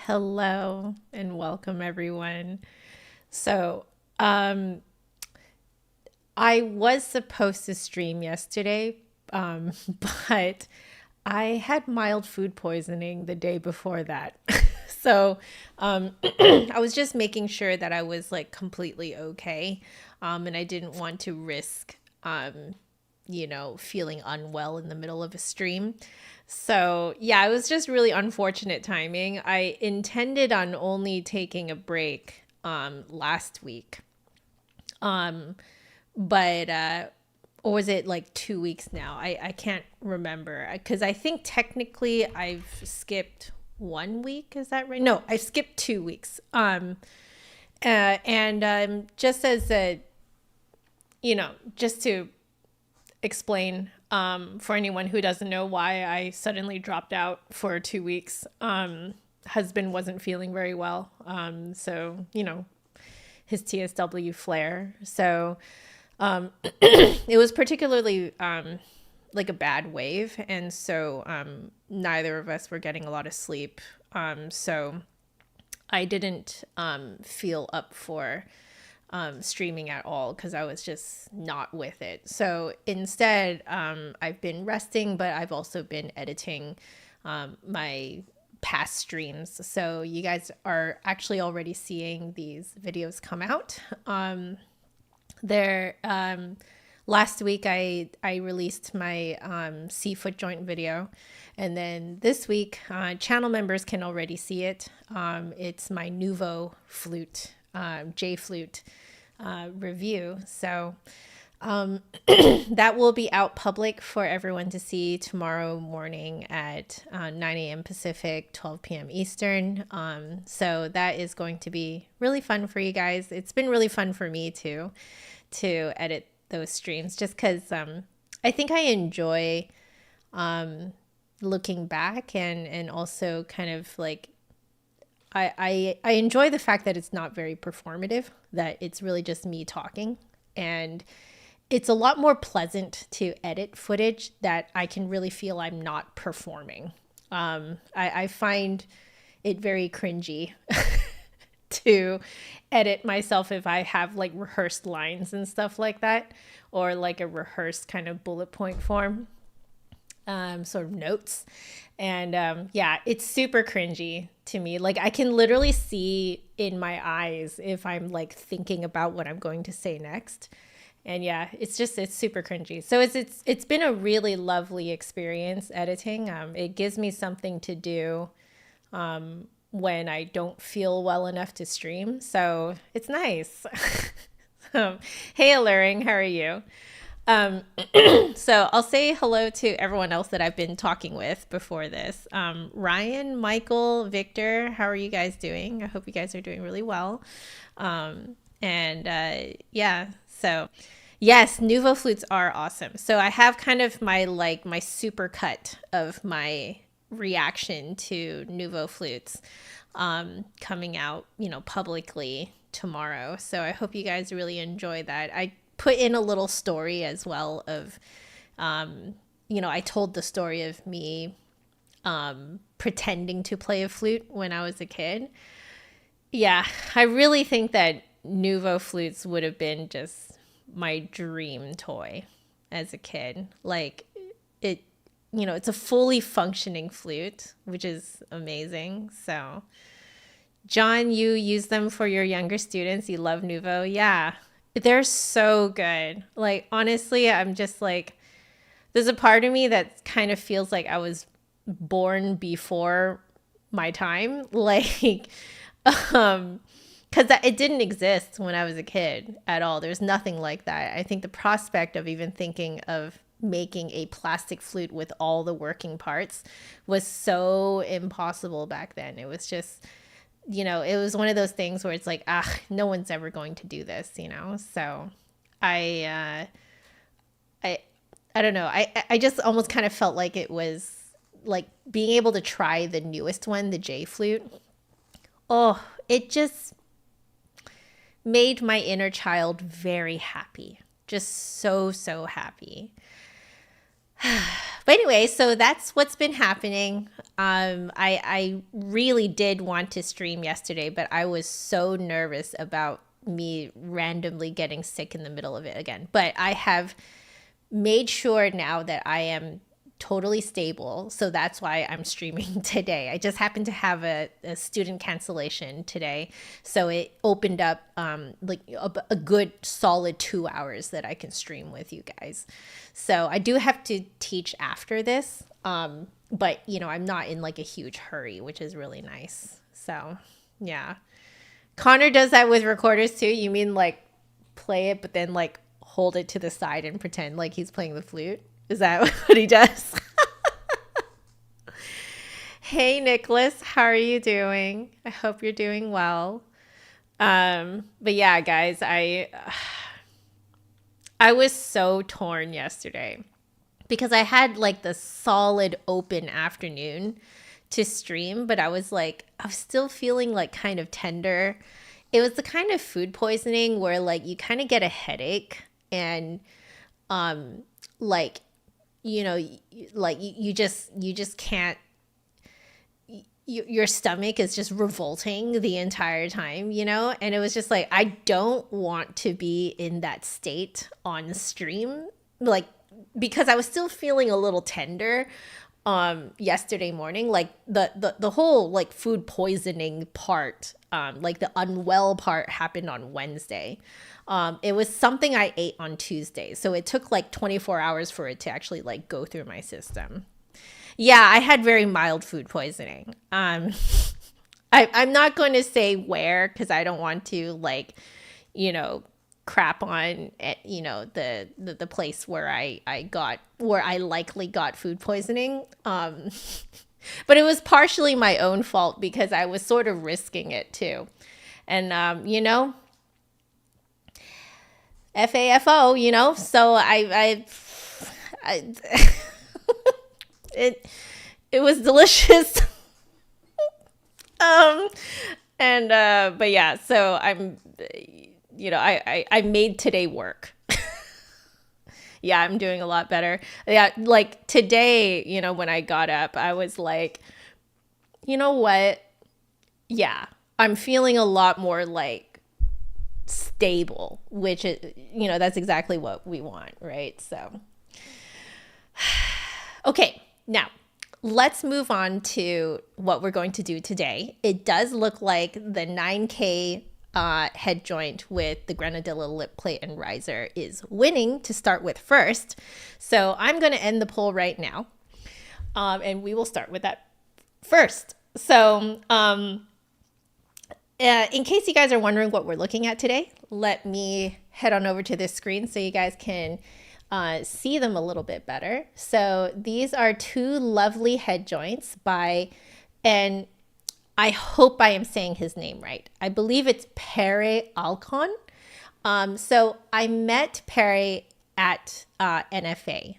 Hello and welcome everyone. So, um, I was supposed to stream yesterday, um, but I had mild food poisoning the day before that. So, I was just making sure that I was like completely okay, and I didn't want to risk, feeling unwell in the middle of a stream. So, yeah, it was just really unfortunate timing. I intended on only taking a break last week. But or was it like 2 weeks now? I can't remember because I think technically I've skipped 1 week. Is that right? No, I skipped 2 weeks. And just as a, just to explain for anyone who doesn't know why I suddenly dropped out for 2 weeks. Husband wasn't feeling very well. So, his TSW flare. So it was particularly like a bad wave. And so neither of us were getting a lot of sleep. So I didn't feel up for streaming at all because I was just not with it. So instead, I've been resting, but I've also been editing my past streams. So you guys are actually already seeing these videos come out. There, last week I released my C-foot joint video, and then this week channel members can already see it. It's my Nuvo flute, J flute review. So that will be out public for everyone to see tomorrow morning at 9 a.m. Pacific, 12 p.m. Eastern. So that is going to be really fun for you guys. It's been really fun for me too to edit those streams just because I think I enjoy looking back and also kind of like I enjoy the fact that it's not very performative, that it's really just me talking. And it's a lot more pleasant to edit footage that I can really feel I'm not performing. I find it very cringy to edit myself if I have like rehearsed lines and stuff like that, or like a rehearsed kind of bullet point form, sort of notes. And yeah, it's super cringy to me. Like I can literally see in my eyes if I'm like thinking about what I'm going to say next. And yeah, it's super cringy. So it's been a really lovely experience editing. It gives me something to do when I don't feel well enough to stream. So it's nice. Hey, Alluring, how are you? Um, so I'll say hello to everyone else that I've been talking with before this. Ryan, Michael, Victor, how are you guys doing? I hope you guys are doing really well. Yeah, so yes, Nuvo flutes are awesome. So I have kind of my super cut of my reaction to Nuvo flutes coming out, publicly tomorrow. So I hope you guys really enjoy that. I put in a little story as well of, I told the story of me pretending to play a flute when I was a kid. Yeah, I really think that Nuvo flutes would have been just my dream toy as a kid. Like it, it's a fully functioning flute, which is amazing. So, John, you use them for your younger students. You love Nuvo. Yeah, they're so good. Like, honestly, I'm just like, there's a part of me that kind of feels like I was born before my time. Like, because it didn't exist when I was a kid at all. There's nothing like that. I think the prospect of even thinking of making a plastic flute with all the working parts was so impossible back then. It was just, it was one of those things where it's like, no one's ever going to do this. So I, I, I don't know. I just almost kind of felt like it was like being able to try the newest one, the J flute. Oh, it just made my inner child very happy. Just so, so happy. But anyway, so that's what's been happening. I really did want to stream yesterday, but I was so nervous about me randomly getting sick in the middle of it again. But I have made sure now that I am totally stable. So that's why I'm streaming today. I just happened to have a student cancellation today. So it opened up like a good solid 2 hours that I can stream with you guys. So I do have to teach after this. But, you know, I'm not in like a huge hurry, which is really nice. So, yeah. Connor does that with recorders too. You mean like play it, but then like hold it to the side and pretend like he's playing the flute? Is that what he does? Hey, Nicholas, how are you doing? I hope you're doing well. But yeah, guys, I was so torn yesterday because I had like the solid open afternoon to stream, but I was still feeling like kind of tender. It was the kind of food poisoning where like you kind of get a headache and like you know like you just can't your stomach is just revolting the entire time, you know? And it was just like, I don't want to be in that state on stream, like, because I was still feeling a little tender yesterday morning. Like the whole like food poisoning part, like the unwell part happened on Wednesday. It was something I ate on Tuesday. So it took like 24 hours for it to actually like go through my system. Yeah, I had very mild food poisoning. I'm not going to say where because I don't want to like, you know, crap on you know the place where I likely got food poisoning. But it was partially my own fault because I was sort of risking it too, and you know, FAFO, you know. So I it was delicious. And but yeah, so I'm, you know, I made today work. Yeah, I'm doing a lot better. Yeah, like today, you know, when I got up, I was like, you know what? Yeah, I'm feeling a lot more like stable, which is, you know, that's exactly what we want, right? So, okay, now let's move on to what we're going to do today. It does look like the 9K head joint with the Grenadilla lip plate and riser is winning to start with first. So I'm going to end the poll right now. And we will start with that first. So in case you guys are wondering what we're looking at today, let me head on over to this screen so you guys can see them a little bit better. So these are two lovely head joints by, and I hope I am saying his name right. I believe it's Pere Alcon. So I met Pere at NFA.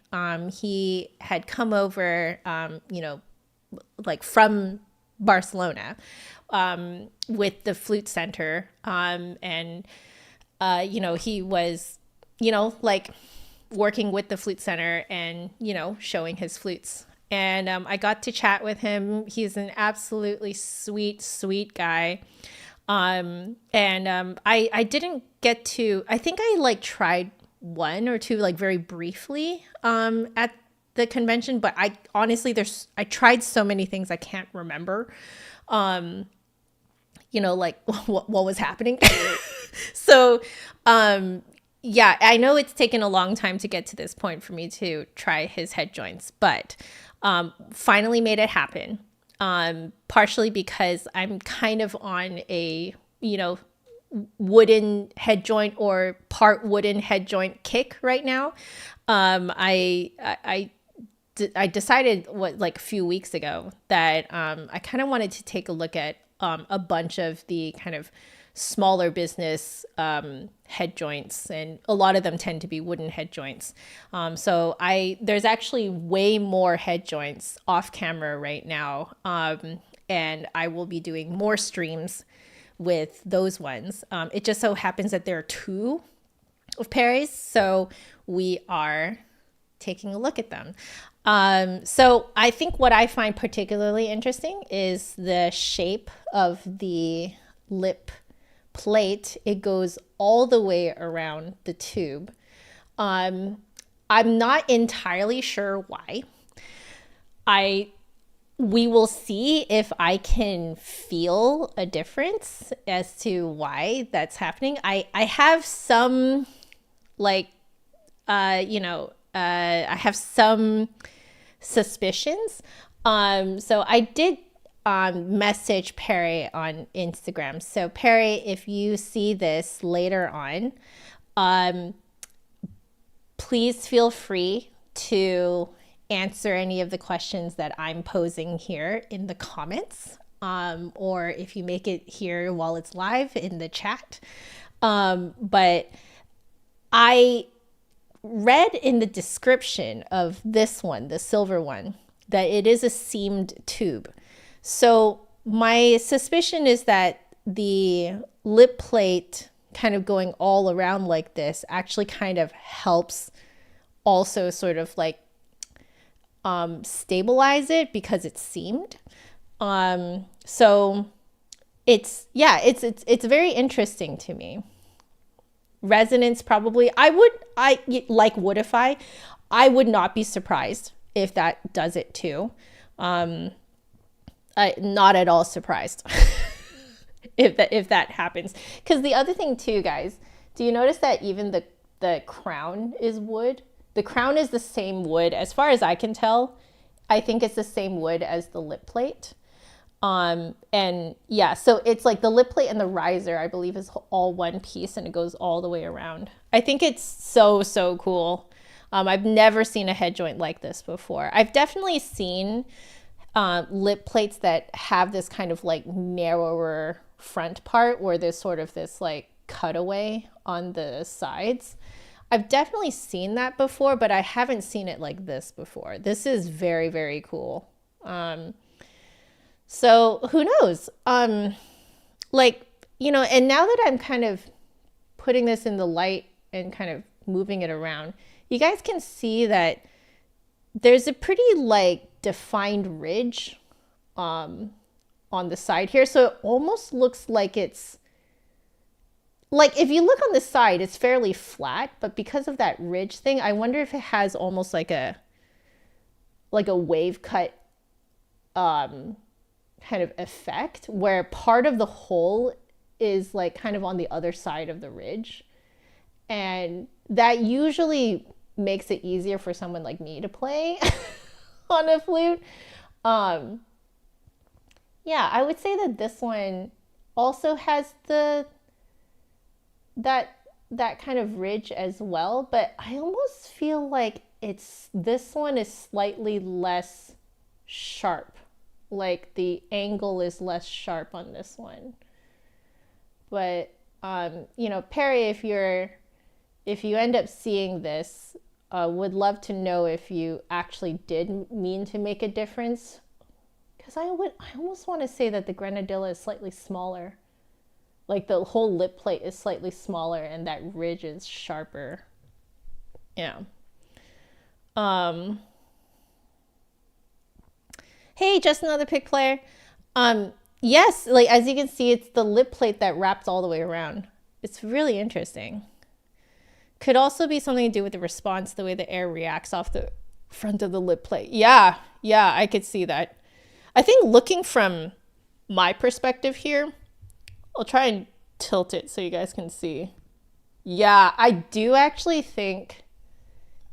He had come over, you know, like from Barcelona with the Flute Center. And, you know, he was, you know, like working with the Flute Center and, you know, showing his flutes. And I got to chat with him. He's an absolutely sweet, sweet guy. I didn't get to, I think I like tried one or two like very briefly at the convention, but I honestly, I tried so many things I can't remember, you know, like what was happening. So, yeah, I know it's taken a long time to get to this point for me to try his head joints, but finally made it happen. Partially because I'm kind of on a, you know, wooden head joint or part wooden head joint kick right now. I decided like a few weeks ago that I kind of wanted to take a look at a bunch of the kind of smaller business head joints, and a lot of them tend to be wooden head joints. So there's actually way more head joints off camera right now, and I will be doing more streams with those ones. It just so happens that there are two of Perry's, so we are taking a look at them. So I think what I find particularly interesting is the shape of the lip plate. It goes all the way around the tube. I'm not entirely sure why. We will see if I can feel a difference as to why that's happening. I have some I have some suspicions. So I did message Perry on Instagram. So Perry, if you see this later on, please feel free to answer any of the questions that I'm posing here in the comments, or if you make it here while it's live in the chat. But I read in the description of this one, the silver one, that it is a seamed tube. So my suspicion is that the lip plate kind of going all around like this actually kind of helps also sort of like stabilize it because it's seamed. So it's very interesting to me. Resonance probably. I would not be surprised if that does it too. Not at all surprised if that happens. Because the other thing too, guys, do you notice that even the crown is wood? The crown is the same wood, as far as I can tell. I think it's the same wood as the lip plate. And yeah, so it's like the lip plate and the riser, I believe, is all one piece, and it goes all the way around. I think it's so cool. I've never seen a head joint like this before. I've definitely seen lip plates that have this kind of like narrower front part where there's sort of this like cutaway on the sides. I've definitely seen that before, but I haven't seen it like this before. This is very cool. So who knows? And now that I'm kind of putting this in the light and kind of moving it around, you guys can see that there's a pretty like defined ridge on the side here. So it almost looks like it's like, if you look on the side, it's fairly flat, but because of that ridge thing, I wonder if it has almost like a wave cut kind of effect where part of the hole is like kind of on the other side of the ridge. And that usually makes it easier for someone like me to play on a flute. Yeah, I would say that this one also has that kind of ridge as well, but I almost feel like this one is slightly less sharp. Like the angle is less sharp on this one. But Perry, if you end up seeing this, would love to know if you actually did mean to make a difference, because I almost want to say that the Grenadilla is slightly smaller. Like the whole lip plate is slightly smaller and that ridge is sharper. Yeah. Hey, just another pick player. Yes, like as you can see, it's the lip plate that wraps all the way around. It's really interesting. Could also be something to do with the response, the way the air reacts off the front of the lip plate. Yeah, I could see that. I think looking from my perspective here, I'll try and tilt it so you guys can see. Yeah, I do actually think,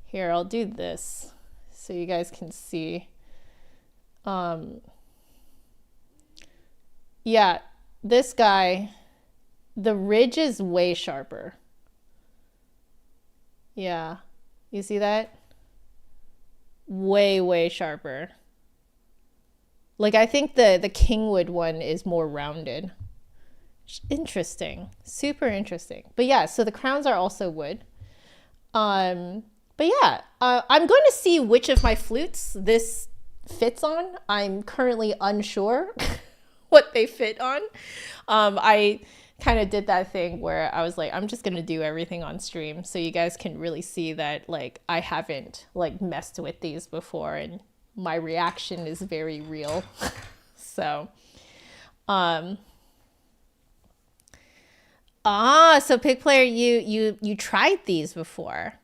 here, I'll do this so you guys can see. Yeah, this guy, the ridge is way sharper. Yeah, you see that? Way sharper. Like I think the Kingwood one is more rounded. Interesting, super interesting. But yeah, so the crowns are also wood. But yeah, I'm going to see which of my flutes this fits on. I'm currently unsure what they fit on. I kind of did that thing where I was like, I'm just gonna do everything on stream so you guys can really see that like I haven't like messed with these before and my reaction is very real. So so Pig Player, you tried these before.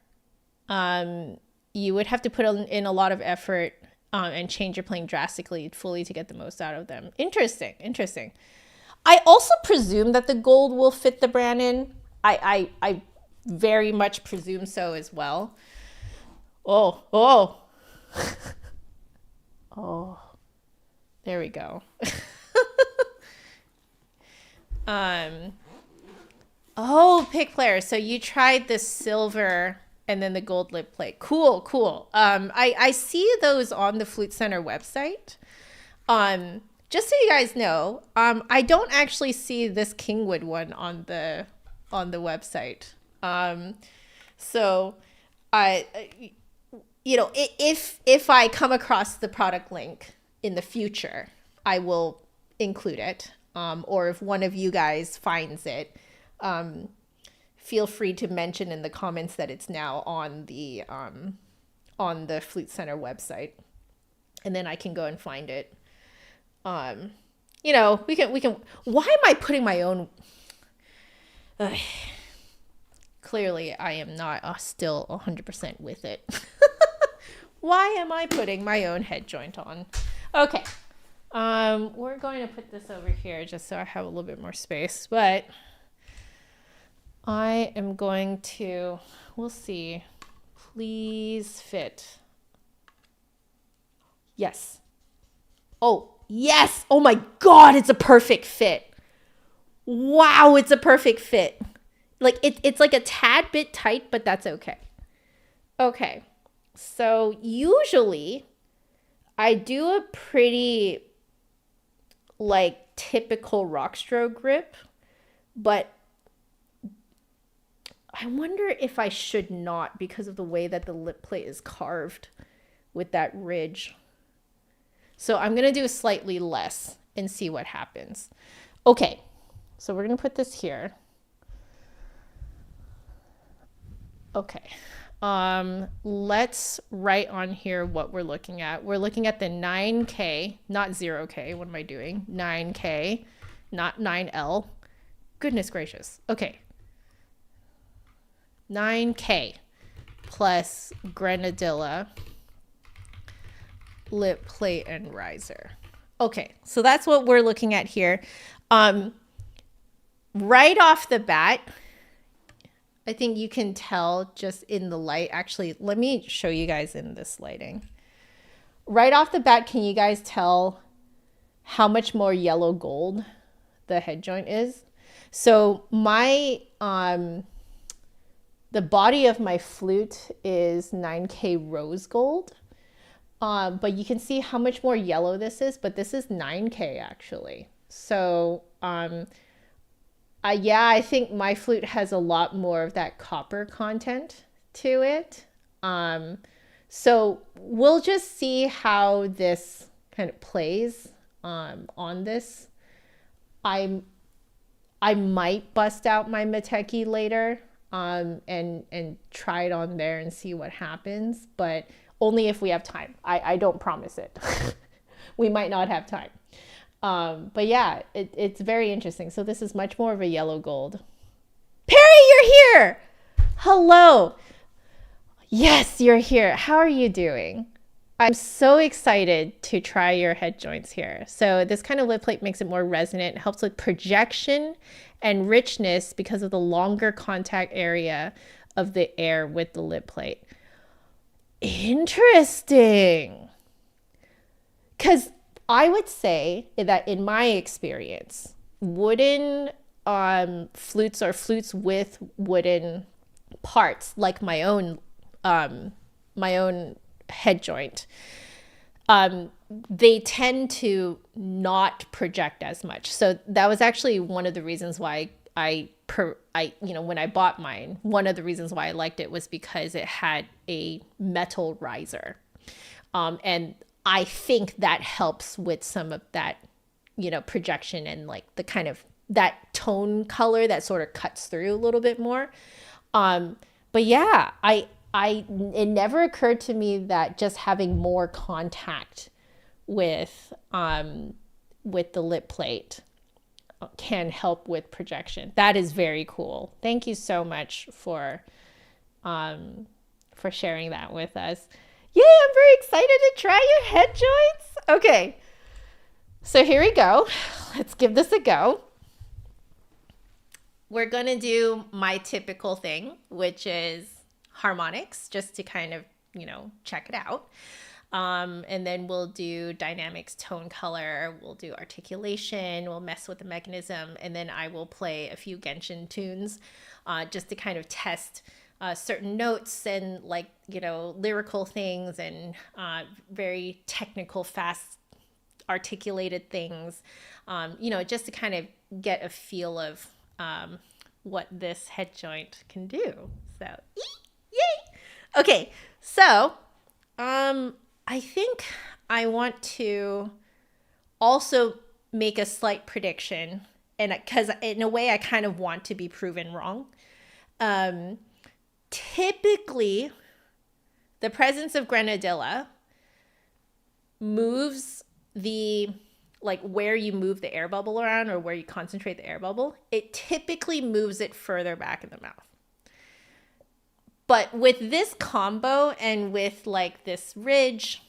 You would have to put in a lot of effort and change your playing drastically fully to get the most out of them. Interesting, interesting. I also presume that the gold will fit the Brannon. I very much presume so as well. Oh. Oh. There we go. Oh, Pig Player. So you tried the silver and then the gold lip plate. Cool. I see those on the Flute Center website. Just so you guys know, I don't actually see this Kingwood one on the website. So I, if I come across the product link in the future, I will include it. Or if one of you guys finds it, feel free to mention in the comments that it's now on the Flute Center website, and then I can go and find it. We can. Why am I putting my own? Clearly, I am not still 100% with it. Why am I putting my own head joint on? Okay. We're going to put this over here just so I have a little bit more space, but I am going to, we'll see. Please fit. Yes. Oh, yes. Oh my God, it's a perfect fit. Wow, it's a perfect fit. Like it's like a tad bit tight, but that's okay. Okay. So usually I do a pretty like typical Rockstro grip, but I wonder if I should not because of the way that the lip plate is carved with that ridge. So I'm going to do slightly less and see what happens. Okay, so we're going to put this here. Okay, let's write on here what we're looking at. We're looking at the 9K, not 0K. What am I doing? 9K, not 9L. Goodness gracious. Okay. 9K plus Grenadilla lip plate and riser. Okay, so that's what we're looking at here. Right off the bat, I think you can tell just in the light. Actually, let me show you guys in this lighting. Right off the bat, can you guys tell how much more yellow gold the head joint is? So my the body of my flute is 9K rose gold, but you can see how much more yellow this is, but this is 9K actually. So yeah, I think my flute has a lot more of that copper content to it. So we'll just see how this kind of plays on this. I might bust out my Meteki later and try it on there and see what happens, but only if we have time. I don't promise it. We might not have time. But yeah, it's very interesting. So this is much more of a yellow gold. Perry, you're here. Hello. Yes, you're here. How are you doing? I'm so excited to try your head joints here. So this kind of lip plate makes it more resonant, helps with projection and richness because of the longer contact area of the air with the lip plate. Interesting. Because I would say that in my experience, wooden flutes or flutes with wooden parts, like my own head joint, they tend to not project as much. So that was actually one of the reasons why when I bought mine, one of the reasons why I liked it was because it had a metal riser. And I think that helps with some of that, projection and like the kind of that tone color that sort of cuts through a little bit more. But yeah, it never occurred to me that just having more contact with the lip plate can help with projection. That is very cool. Thank you so much for sharing that with us. Yay, I'm very excited to try your head joints. Okay, so here we go. Let's give this a go. We're going to do my typical thing, which is harmonics, just to kind of, check it out. And then we'll do dynamics, tone color, we'll do articulation, we'll mess with the mechanism, and then I will play a few Genshin tunes just to kind of test certain notes and lyrical things and very technical, fast articulated things, just to kind of get a feel of what this head joint can do. So, yay! Okay, so I think I want to also make a slight prediction, and because in a way I kind of want to be proven wrong. Typically, the presence of Grenadilla moves where you move the air bubble around or where you concentrate the air bubble, it typically moves it further back in the mouth. But with this combo and with this ridge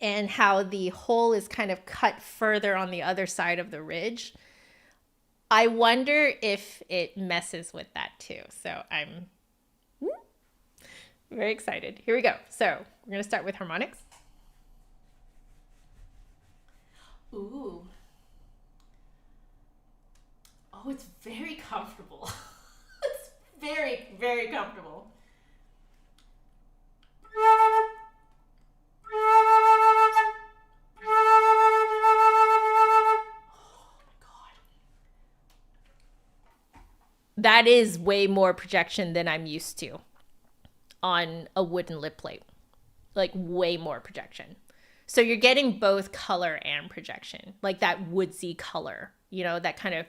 and how the hole is kind of cut further on the other side of the ridge, I wonder if it messes with that too. So I'm very excited. Here we go. So we're going to start with harmonics. Ooh. Oh, it's very comfortable. It's very, very comfortable. That is way more projection than I'm used to on a wooden lip plate. Way more projection. So you're getting both color and projection. That woodsy color, that kind of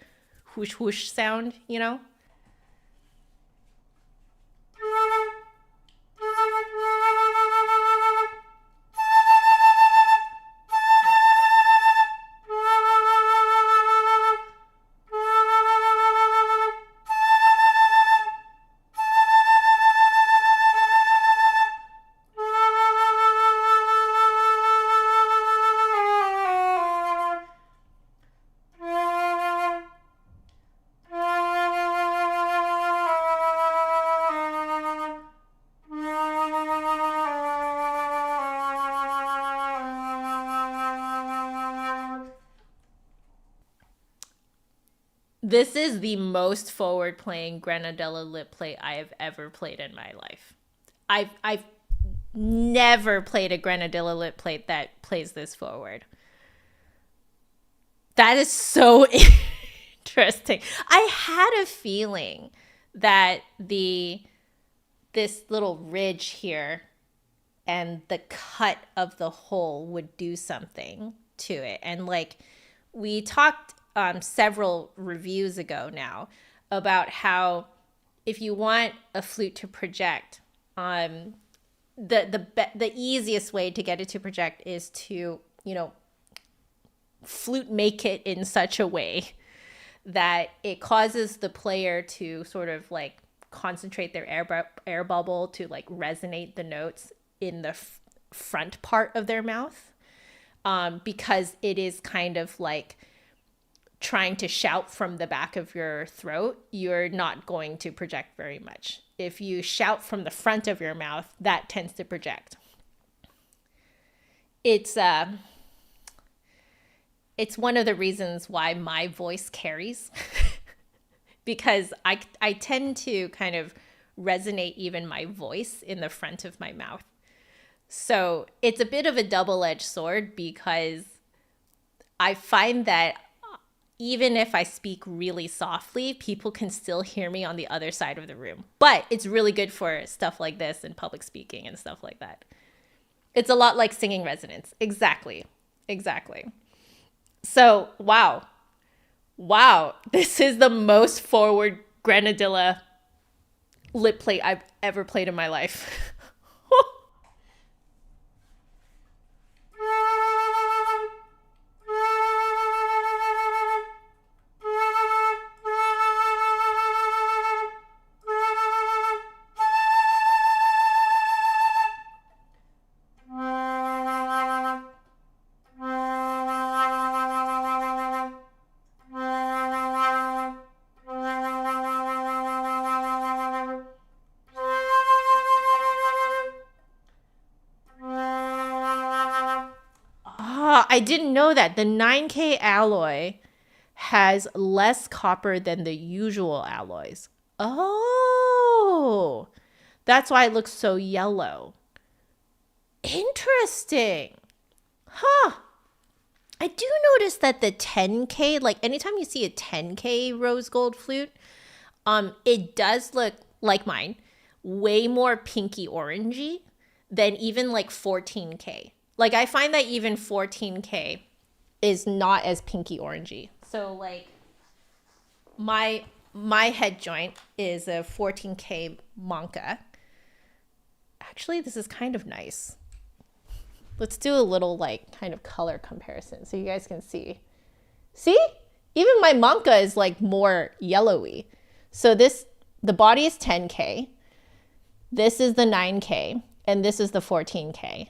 whoosh whoosh sound, This is the most forward playing Grenadilla lip plate I have ever played in my life. I've never played a Grenadilla lip plate that plays this forward. That is so interesting. I had a feeling that this little ridge here and the cut of the hole would do something to it. And we talked several reviews ago now about how if you want a flute to project, the easiest way to get it to project is to flute make it in such a way that it causes the player to sort of concentrate their air bubble to resonate the notes in the front part of their mouth, because it is kind of trying to shout from the back of your throat. You're not going to project very much. If you shout from the front of your mouth, that tends to project. It's one of the reasons why my voice carries because I tend to kind of resonate even my voice in the front of my mouth. So it's a bit of a double-edged sword because I find that even if I speak really softly, people can still hear me on the other side of the room. But it's really good for stuff like this and public speaking and stuff like that. It's a lot like singing resonance. Exactly. So, wow. Wow, this is the most forward Grenadilla lip plate I've ever played in my life. Ah, I didn't know that. The 9K alloy has less copper than the usual alloys. Oh, that's why it looks so yellow. Interesting. Huh. I do notice that the 10K, like anytime you see a 10K rose gold flute, it does look like mine, way more pinky orangey than even like 14K. Like I find that even 14K is not as pinky orangey. So like my head joint is a 14K Monka. Actually, this is kind of nice. Let's do a little like kind of color comparison so you guys can see. See? Even my Monka is like more yellowy. So the body is 10K. This is the 9K and this is the 14K.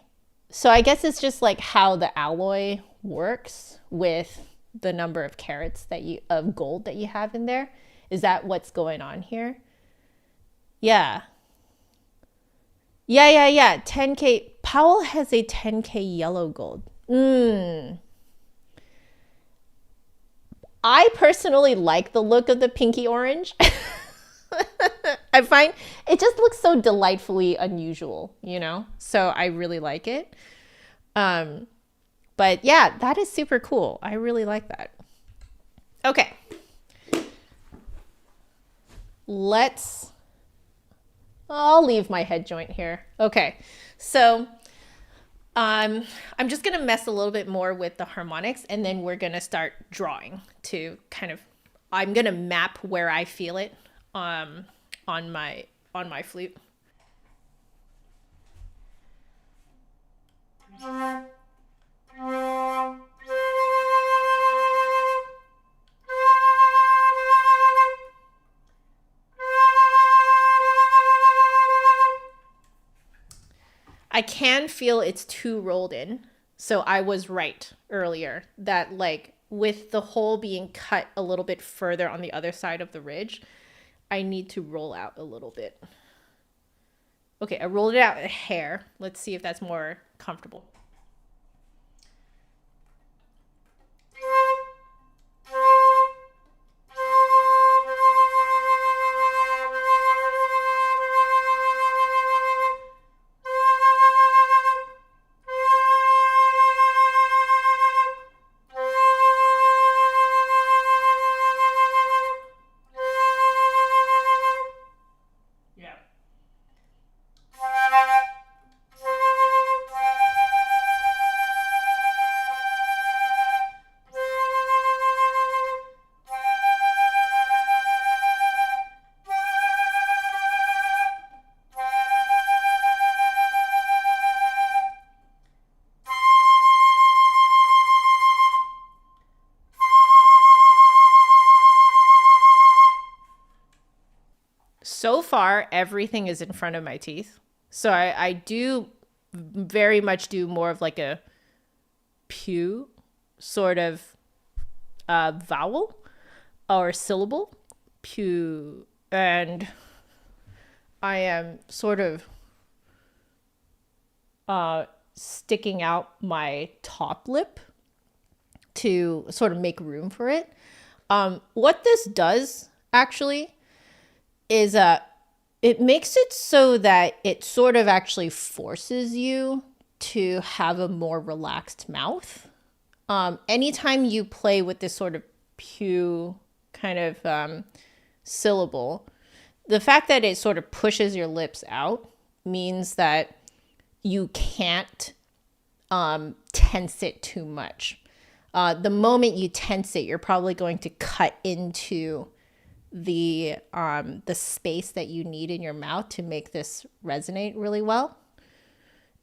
So I guess it's just like how the alloy works with the number of carats of gold that you have in there. Is that what's going on here? Yeah. Yeah. 10K. Powell has a 10K yellow gold. I personally like the look of the pinky orange. I find it just looks so delightfully unusual, you know? So I really like it. But yeah, that is super cool. I really like that. Okay. I'll leave my head joint here. Okay. So I'm just going to mess a little bit more with the harmonics and then we're going to start drawing to I'm going to map where I feel it on my flute. I can feel it's too rolled in. So I was right earlier that like with the hole being cut a little bit further on the other side of the ridge, I need to roll out a little bit. Okay, I rolled it out a hair. Let's see if that's more comfortable. So far, everything is in front of my teeth. So I do very much do more of like a pew sort of vowel or syllable. Pew. And I am sort of sticking out my top lip to sort of make room for it. What this does actually is it makes it so that it sort of actually forces you to have a more relaxed mouth. Anytime you play with this sort of pew kind of syllable, the fact that it sort of pushes your lips out means that you can't tense it too much. The moment you tense it, you're probably going to cut into the space that you need in your mouth to make this resonate really well.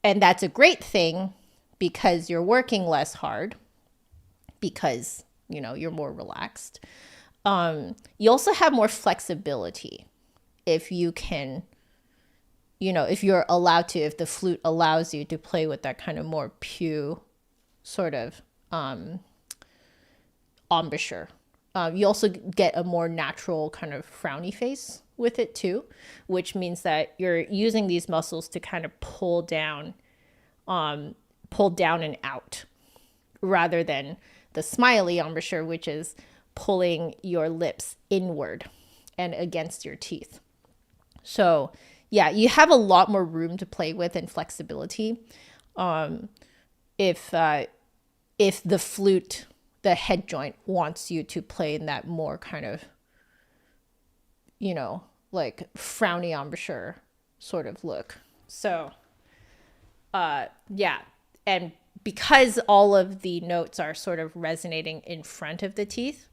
And that's a great thing because you're working less hard because, you know, you're more relaxed. You also have more flexibility if you can, you know, if you're allowed to, if the flute allows you to play with that kind of more pew sort of embouchure. You also get a more natural kind of frowny face with it too, which means that you're using these muscles to kind of pull down and out, rather than the smiley embouchure, which is pulling your lips inward and against your teeth. So yeah, you have a lot more room to play with and flexibility. If the flute, the head joint, wants you to play in that more kind of, you know, like frowny embouchure sort of look. So yeah, and because all of the notes are sort of resonating in front of the teeth,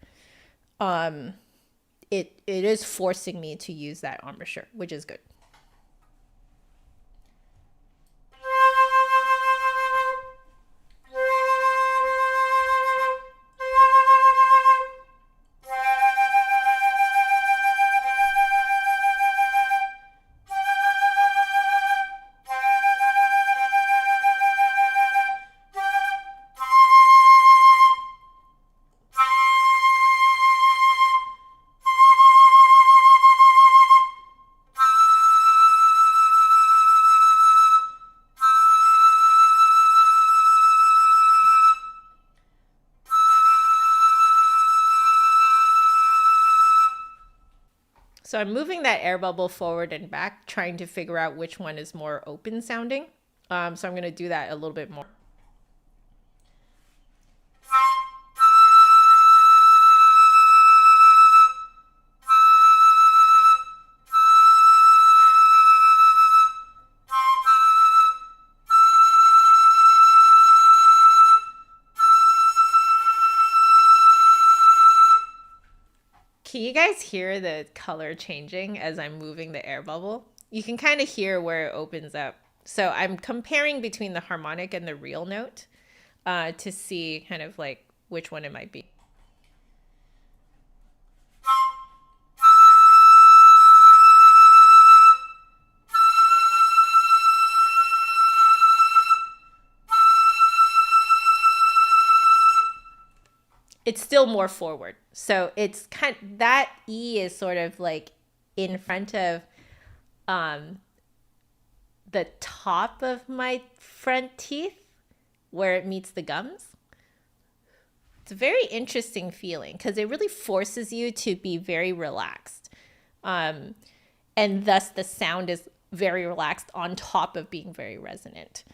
it is forcing me to use that embouchure, which is good. So I'm moving that air bubble forward and back, trying to figure out which one is more open sounding. So I'm going to do that a little bit more. Can you guys hear the color changing as I'm moving the air bubble? You can kind of hear where it opens up. So I'm comparing between the harmonic and the real note to see kind of like which one it might be. It's still more forward. So it's that E is sort of like in front of the top of my front teeth where it meets the gums. It's a very interesting feeling because it really forces you to be very relaxed. And thus the sound is very relaxed on top of being very resonant.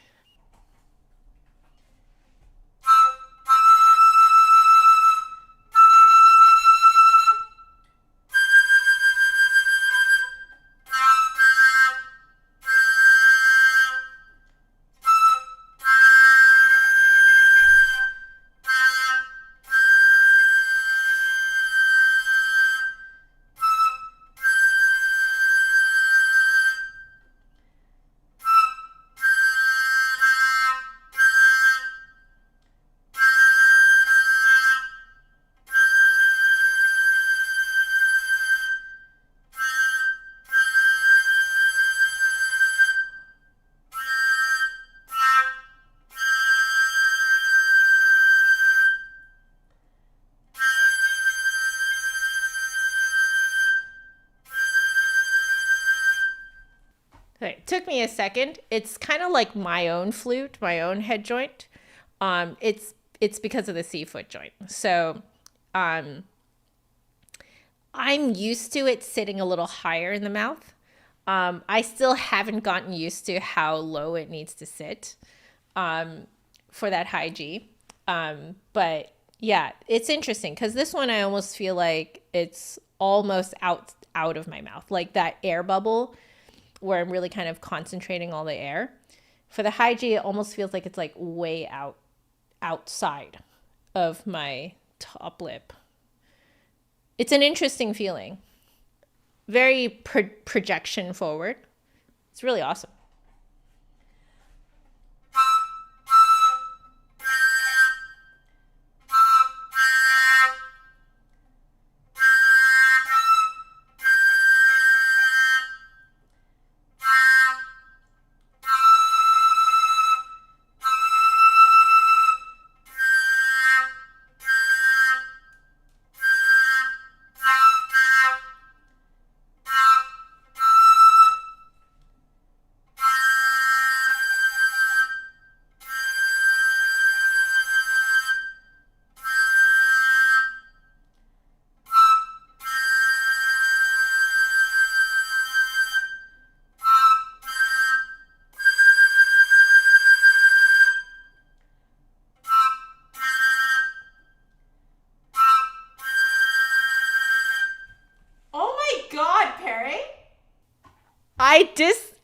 Okay, it took me a second. It's kind of like my own flute, my own head joint. It's because of the C-foot joint. So I'm used to it sitting a little higher in the mouth. I still haven't gotten used to how low it needs to sit for that high G. But yeah, it's interesting because this one I almost feel like it's almost out of my mouth, like that air bubble where I'm really kind of concentrating all the air. For the high G, it almost feels like it's like way outside. of my top lip. It's an interesting feeling. Very projection forward. It's really awesome.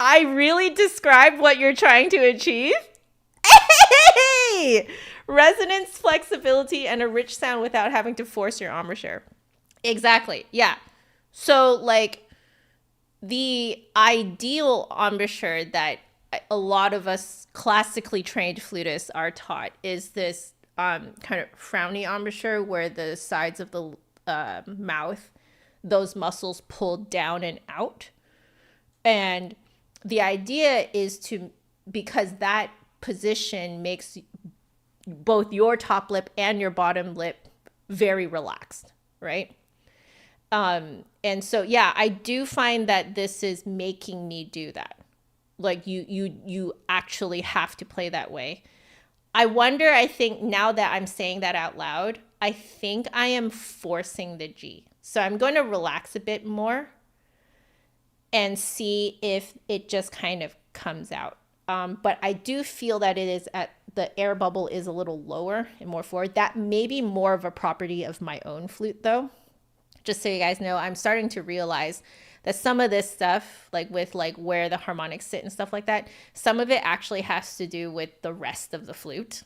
I really described what you're trying to achieve. Hey! Resonance, flexibility, and a rich sound without having to force your embouchure. Exactly. Yeah. So like the ideal embouchure that a lot of us classically trained flutists are taught is this kind of frowny embouchure where the sides of the mouth, those muscles pull down and out. And the idea is because that position makes both your top lip and your bottom lip very relaxed, right? And so, yeah, I do find that this is making me do that. Like you actually have to play that way. I think now that I'm saying that out loud, I think I am forcing the G. So I'm going to relax a bit more and see if it just kind of comes out. But I do feel that the air bubble is a little lower and more forward. That may be more of a property of my own flute though. Just so you guys know, I'm starting to realize that some of this stuff, like with like where the harmonics sit and stuff like that, some of it actually has to do with the rest of the flute.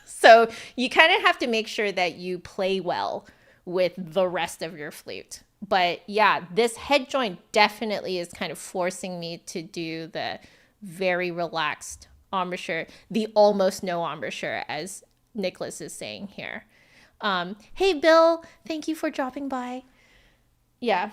So you kind of have to make sure that you play well with the rest of your flute. But yeah, this head joint definitely is kind of forcing me to do the very relaxed embouchure, the almost no embouchure, as Nicholas is saying here. Hey, Bill, thank you for dropping by. Yeah.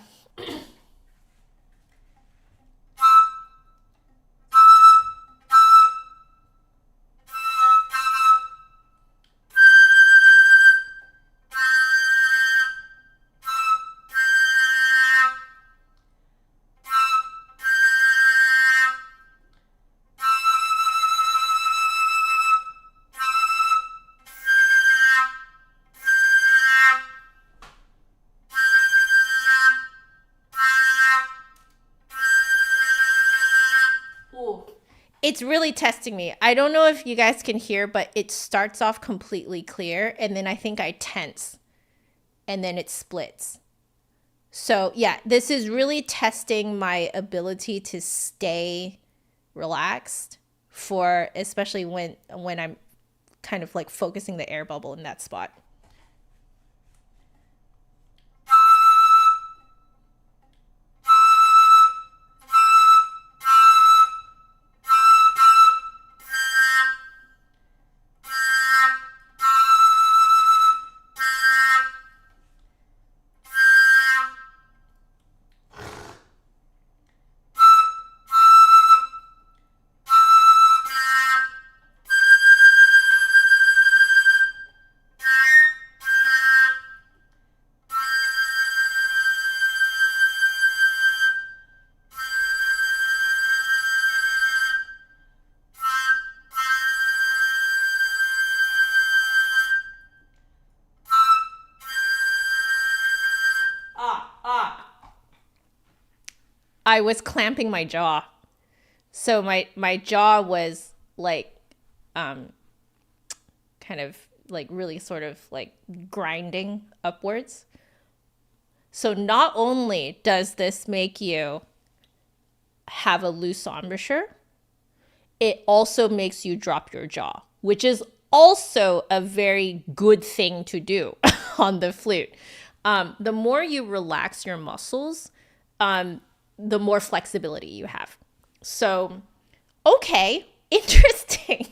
It's really testing me. I don't know if you guys can hear, but it starts off completely clear, and then I think I tense, and then it splits. So yeah, this is really testing my ability to stay relaxed for, especially when I'm kind of like focusing the air bubble in that spot. I was clamping my jaw. So my jaw was like kind of like really sort of like grinding upwards. So not only does this make you have a loose embouchure, it also makes you drop your jaw, which is also a very good thing to do on the flute. The more you relax your muscles, the more flexibility you have. So, okay, interesting.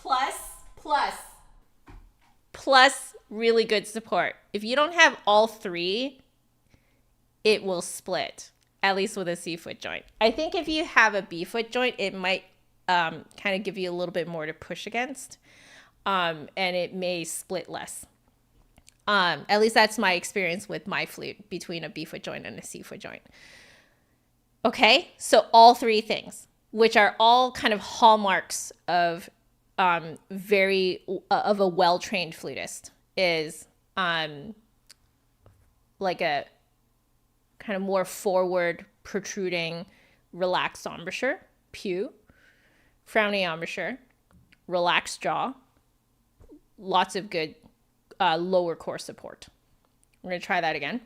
Plus, plus, plus really good support. If you don't have all three, it will split, at least with a C foot joint. I think if you have a B foot joint, it might kind of give you a little bit more to push against, and it may split less. At least that's my experience with my flute between a B foot joint and a C foot joint. Okay, so all three things, which are all kind of hallmarks of very of a well-trained flutist, is like a kind of more forward, protruding, relaxed embouchure, pew, frowny embouchure, relaxed jaw, lots of good lower core support. We're going to try that again.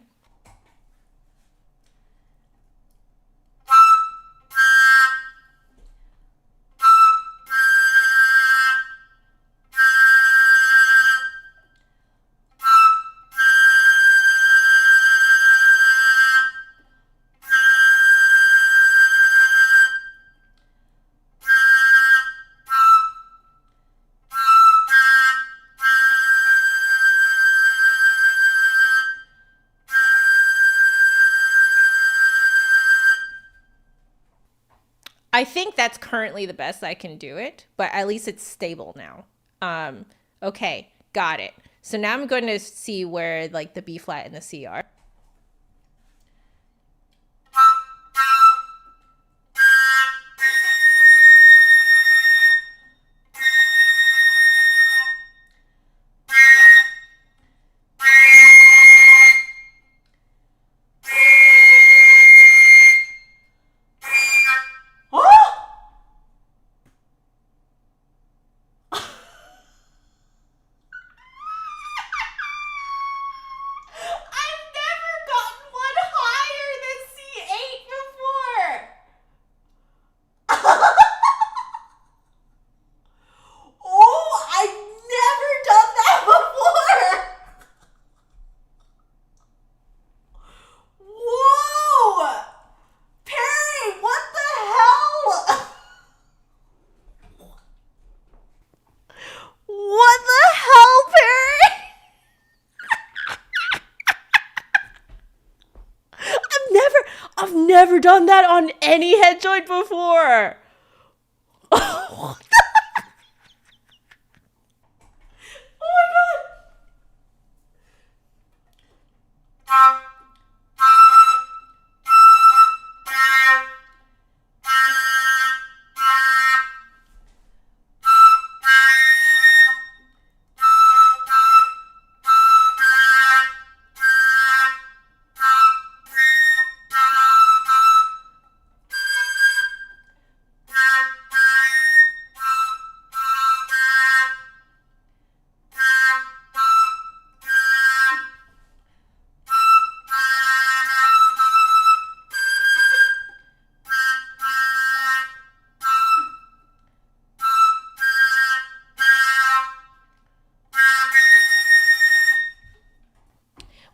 I think that's currently the best I can do it, but at least it's stable now. Okay, got it. So now I'm going to see where like the B flat and the C are. I've never done that on any head joint before. Oh my god.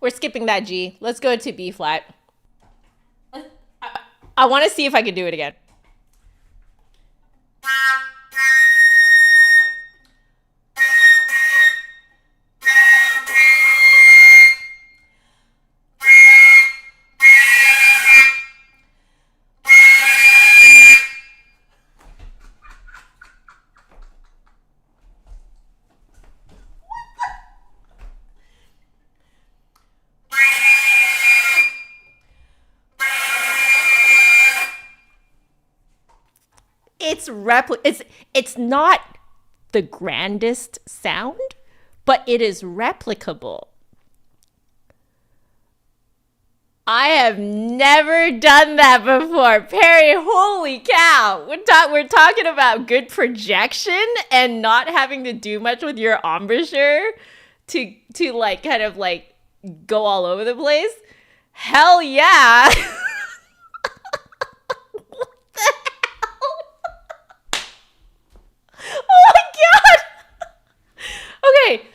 We're skipping that G. Let's go to B flat. I want to see if I can do it again. It's not the grandest sound, but it is replicable. I have never done that before. Perry, holy cow. We're talking about good projection and not having to do much with your embouchure to like kind of like go all over the place. Hell yeah. What the hell? Oh my god. Okay.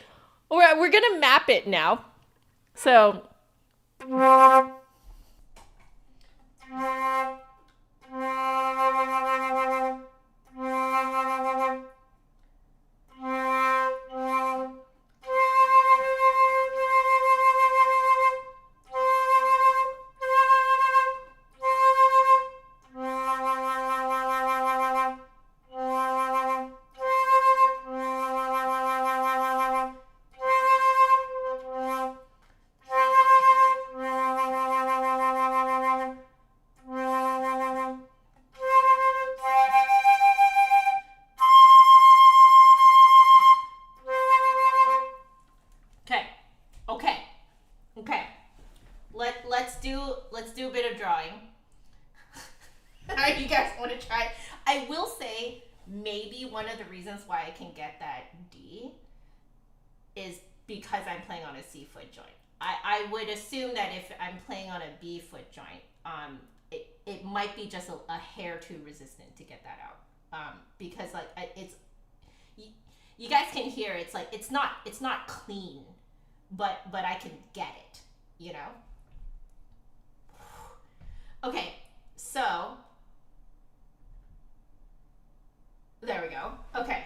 We're going to map it now. So let's do a bit of drawing. All right, you guys want to try? I will say maybe one of the reasons why I can get that D is because I'm playing on a C foot joint. I would assume that if I'm playing on a B foot joint, it might be just a hair too resistant to get that out. Because like it's you guys can hear it's not clean, but I can get it, you know. Okay, so there we go. Okay,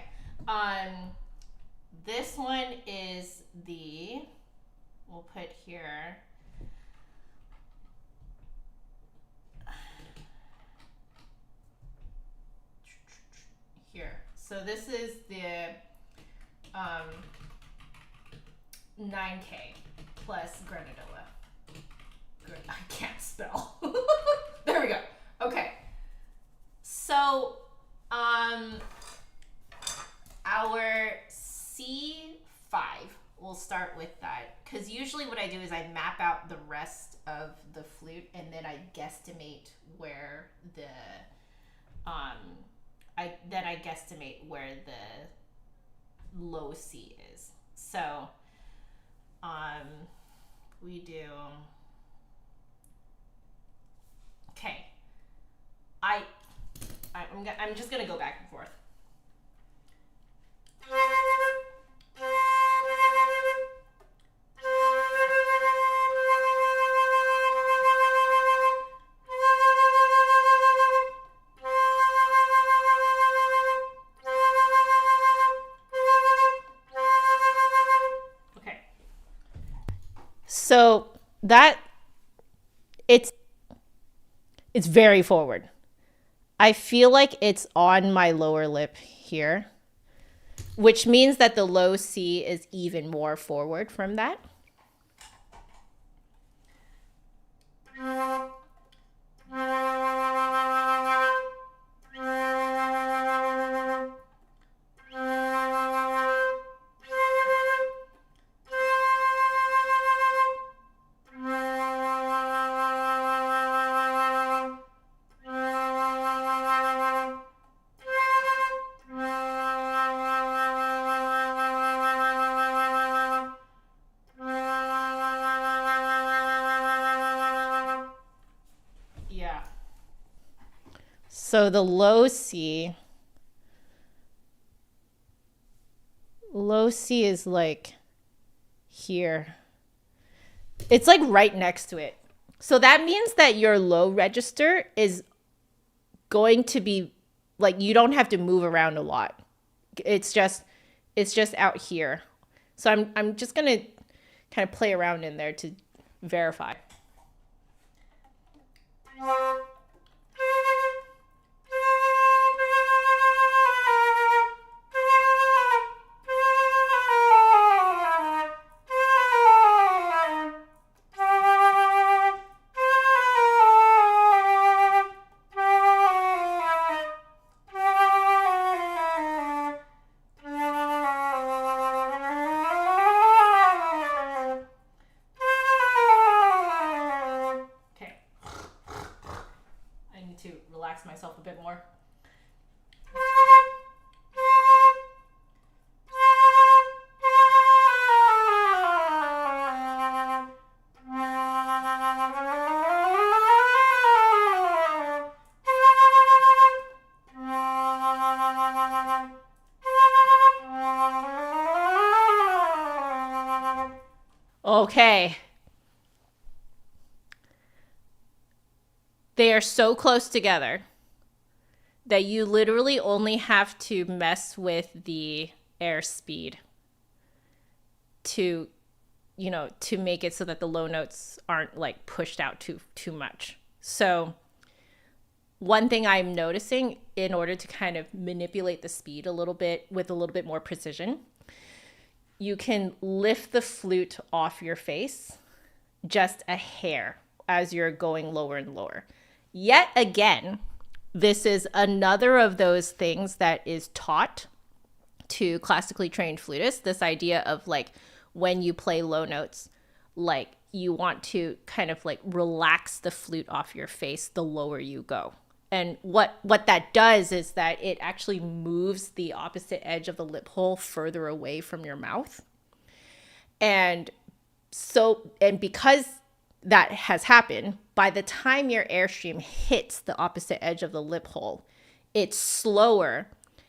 this one is we'll put here. Here. So this is the 9K plus Grenadilla. I can't spell. There we go. Okay. So, our C5, we'll start with that. Because usually what I do is I map out the rest of the flute and then I guesstimate where the low C is. So, we do. Okay. I'm just gonna go back and forth. Okay. So that it's very forward. I feel like it's on my lower lip here, which means that the low C is even more forward from that. So the low C is like here. It's like right next to it. So that means that your low register is going to be like, you don't have to move around a lot. It's just out here. So I'm just going to kind of play around in there to verify. Okay. They are so close together that you literally only have to mess with the airspeed to, to make it so that the low notes aren't like pushed out too much. So one thing I'm noticing, in order to kind of manipulate the speed a little bit with a little bit more precision, you can lift the flute off your face just a hair as you're going lower and lower. Yet again, this is another of those things that is taught to classically trained flutists. This idea of like, when you play low notes, like you want to kind of like relax the flute off your face the lower you go. And what that does is that it actually moves the opposite edge of the lip hole further away from your mouth. And because that has happened, by the time your airstream hits the opposite edge of the lip hole, it's slower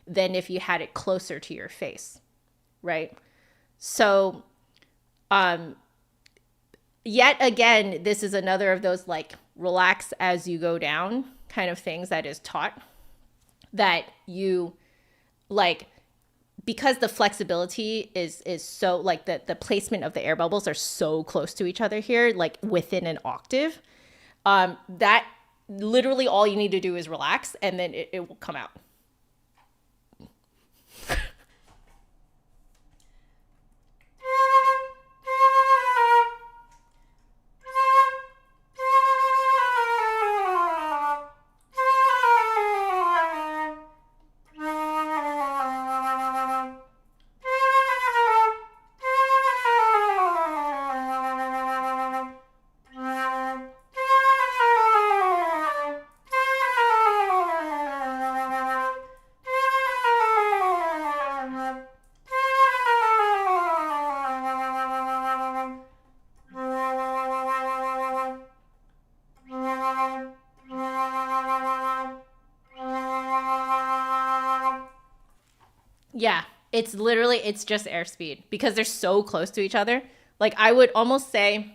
than if you had it closer to your face, right? So, yet again, this is another of those like relax as you go down kind of things that is taught, that you like, because the flexibility is so like the placement of the air bubbles are so close to each other here, like within an octave, that literally all you need to do is relax and then it will come out. Yeah, it's just airspeed because they're so close to each other. Like I would almost say,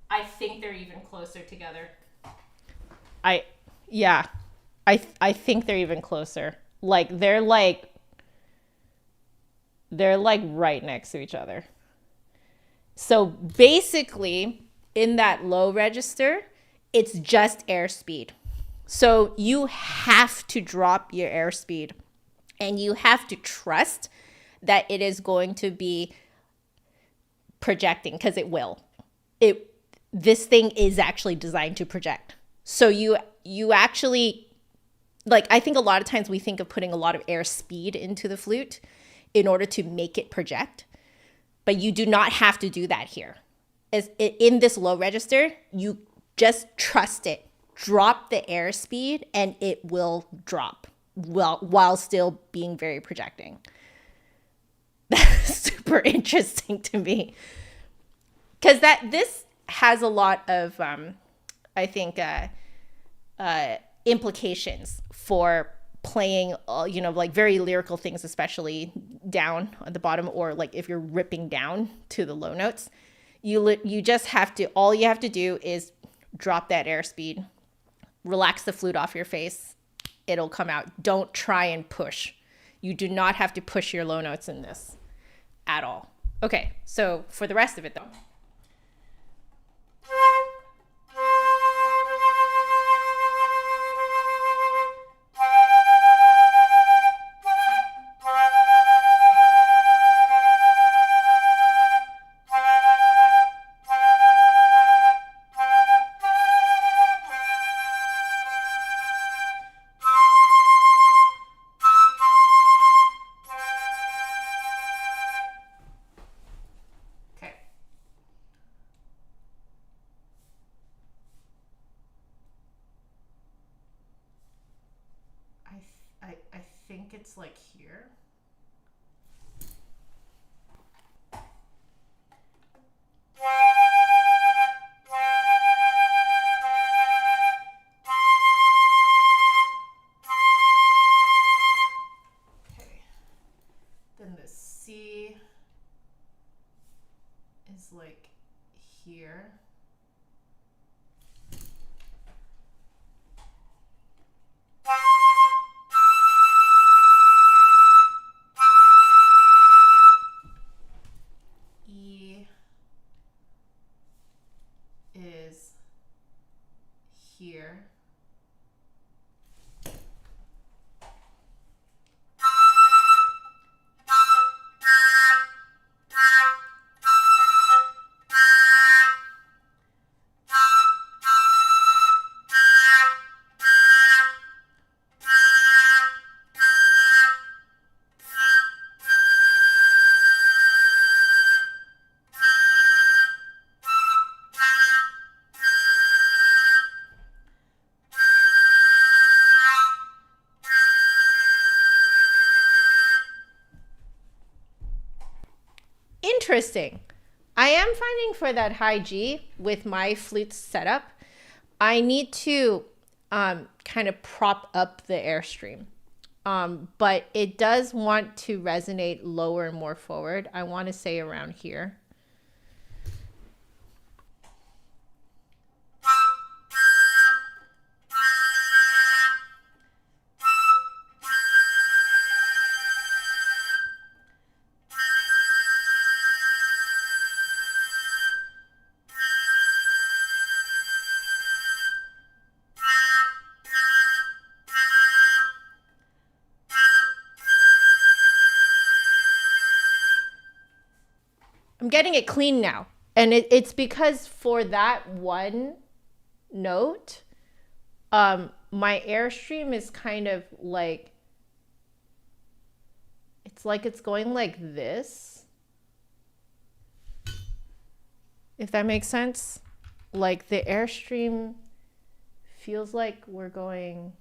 I think they're even closer together. I yeah. I think they're even closer. Like they're like right next to each other. So basically, in that low register, it's just airspeed. So you have to drop your airspeed and you have to trust that it is going to be projecting, because it will. This thing is actually designed to project. So you actually, like, I think a lot of times we think of putting a lot of airspeed into the flute in order to make it project. But you do not have to do that here. In this low register, you just trust it. Drop the airspeed and it will drop while still being very projecting. That's super interesting to me. Because this has a lot of, I think, implications for playing, like very lyrical things, especially down at the bottom, or like if you're ripping down to the low notes, you just have to, all you have to do is drop that airspeed, relax the flute off your face, it'll come out. Don't try and push. You do not have to push your low notes in this at all. Okay, so for the rest of it though. it's like here. Okay. Then the C is like here. E is here. Interesting. I am finding for that high G with my flute setup, I need to kind of prop up the airstream. But it does want to resonate lower and more forward. I want to say around here. I'm getting it clean now. And it's because for that one note, my airstream is kind of like, it's like it's going like this. If that makes sense. Like the airstream feels like we're going,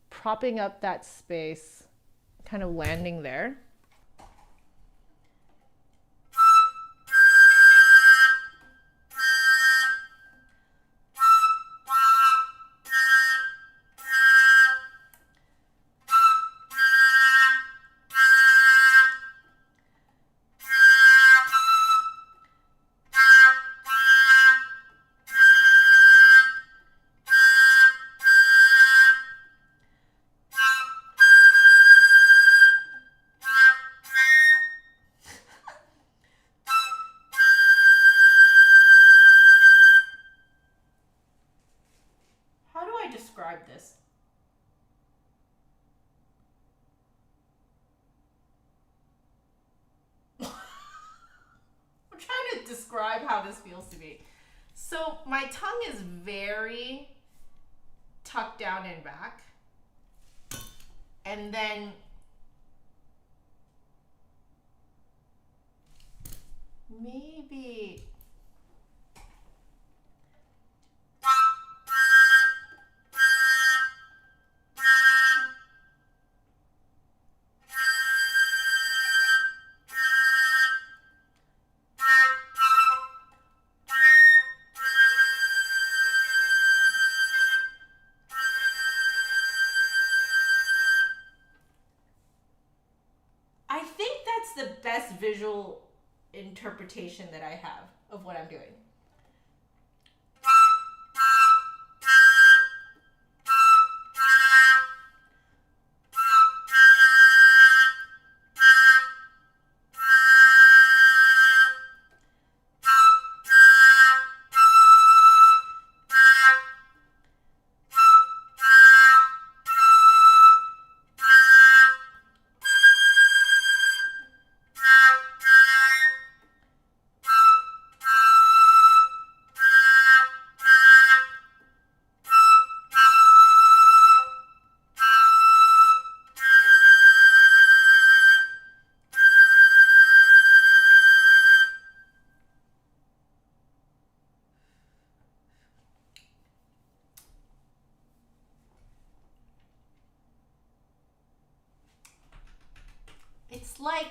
propping up that space, kind of landing there. How do I describe this? I'm trying to describe how this feels to me. So my tongue is very tucked down and back. And then maybe I think that's the best visual interpretation that I have of what I'm doing. It's like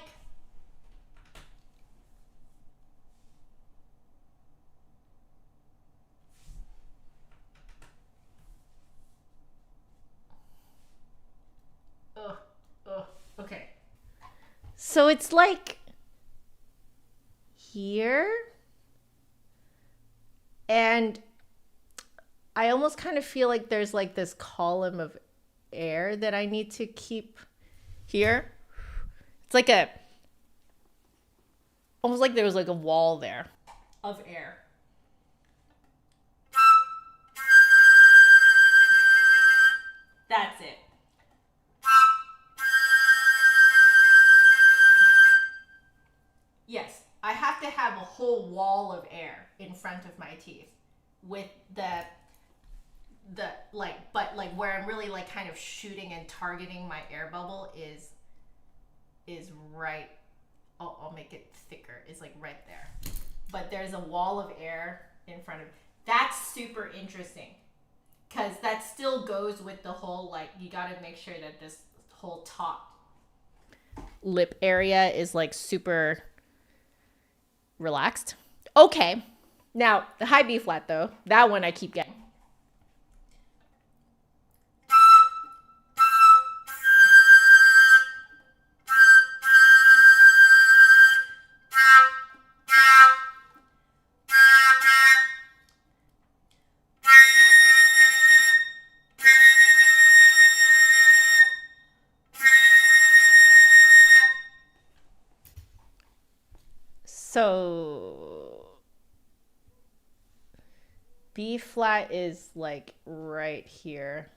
ugh, ugh, okay. So it's like here, and I almost kind of feel like there's like this column of air that I need to keep here. It's like a, almost like there was like a wall there of air. That's it. Yes, I have to have a whole wall of air in front of my teeth with the like, but like where I'm really like kind of shooting and targeting my air bubble is right. I'll make it thicker. Is like right there, but there's a wall of air in front of. That's super interesting because that still goes with the whole like you got to make sure that this whole top lip area is like super relaxed. Okay. Now, the high B flat though, that one I keep getting. So B flat is like right here.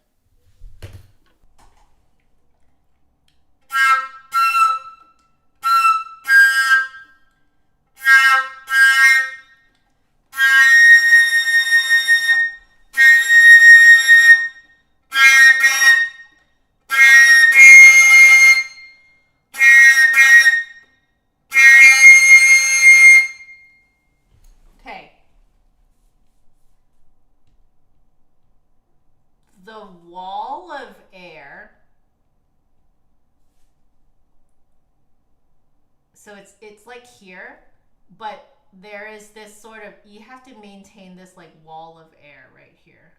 Okay. The wall of air. So it's like here, but there is this sort of, you have to maintain this like wall of air right here.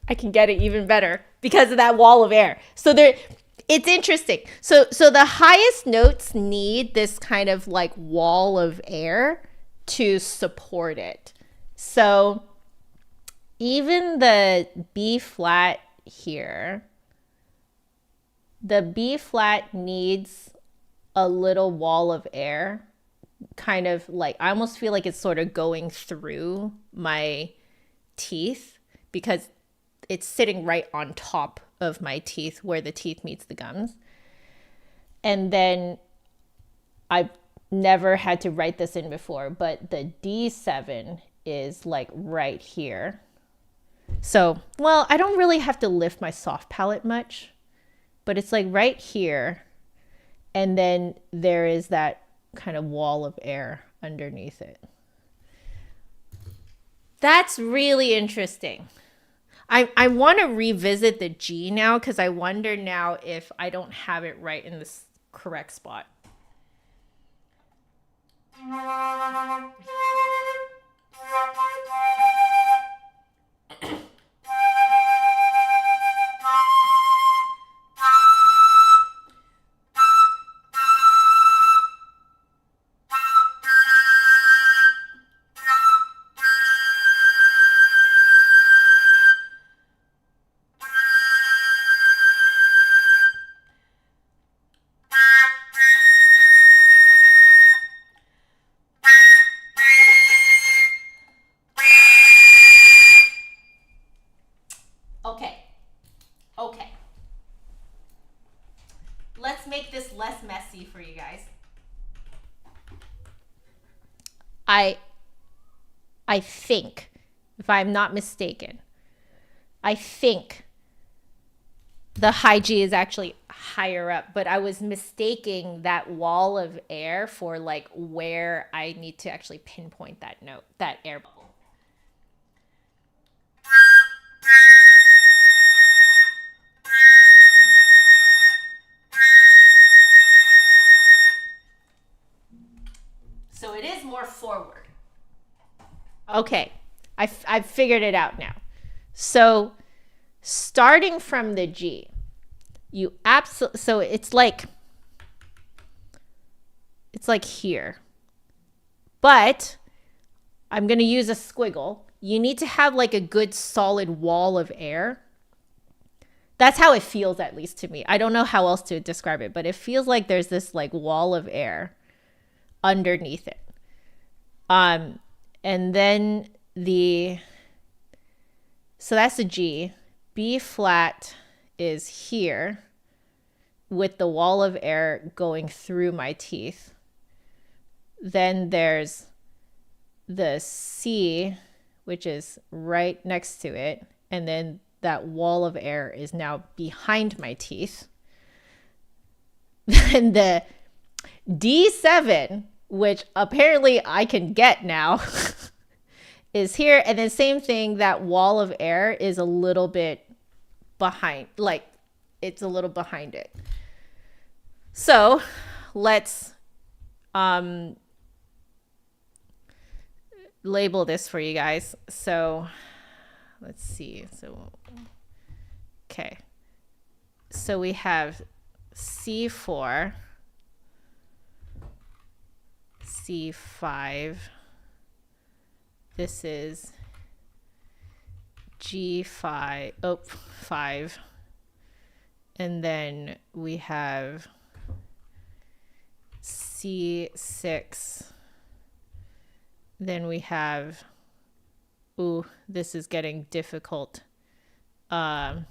I can get it even better because of that wall of air. So there, it's interesting. So the highest notes need this kind of like wall of air to support it. So even the B flat here, the B flat needs a little wall of air, kind of like, I almost feel like it's sort of going through my teeth because it's sitting right on top of my teeth where the teeth meets the gums. And then I've never had to write this in before, but the D7 is like right here. So, well, I don't really have to lift my soft palate much, but it's like right here. And then there is that kind of wall of air underneath it. That's really interesting. I want to revisit the G now because I wonder now if I don't have it right in the correct spot. Okay. Let's make this less messy for you guys. I think, if I'm not mistaken, I think the high G is actually higher up, but I was mistaking that wall of air for like where I need to actually pinpoint that note, that air bubble. So it is more forward. Okay, I've figured it out now. So starting from the G, you absolutely, so it's like here, but I'm going to use a squiggle. You need to have like a good solid wall of air. That's how it feels, at least to me. I don't know how else to describe it, but it feels like there's this like wall of air underneath it. And then so that's a G. B flat is here with the wall of air going through my teeth. Then there's the C, which is right next to it. And then that wall of air is now behind my teeth. Then the D7, which apparently I can get now, is here. And then same thing, that wall of air is a little bit behind, like it's a little behind it. So let's label this for you guys. So let's see. So, okay. So we have C4, C5. This is G5, 5. And then we have C6. Then we have, ooh, this is getting difficult. I'll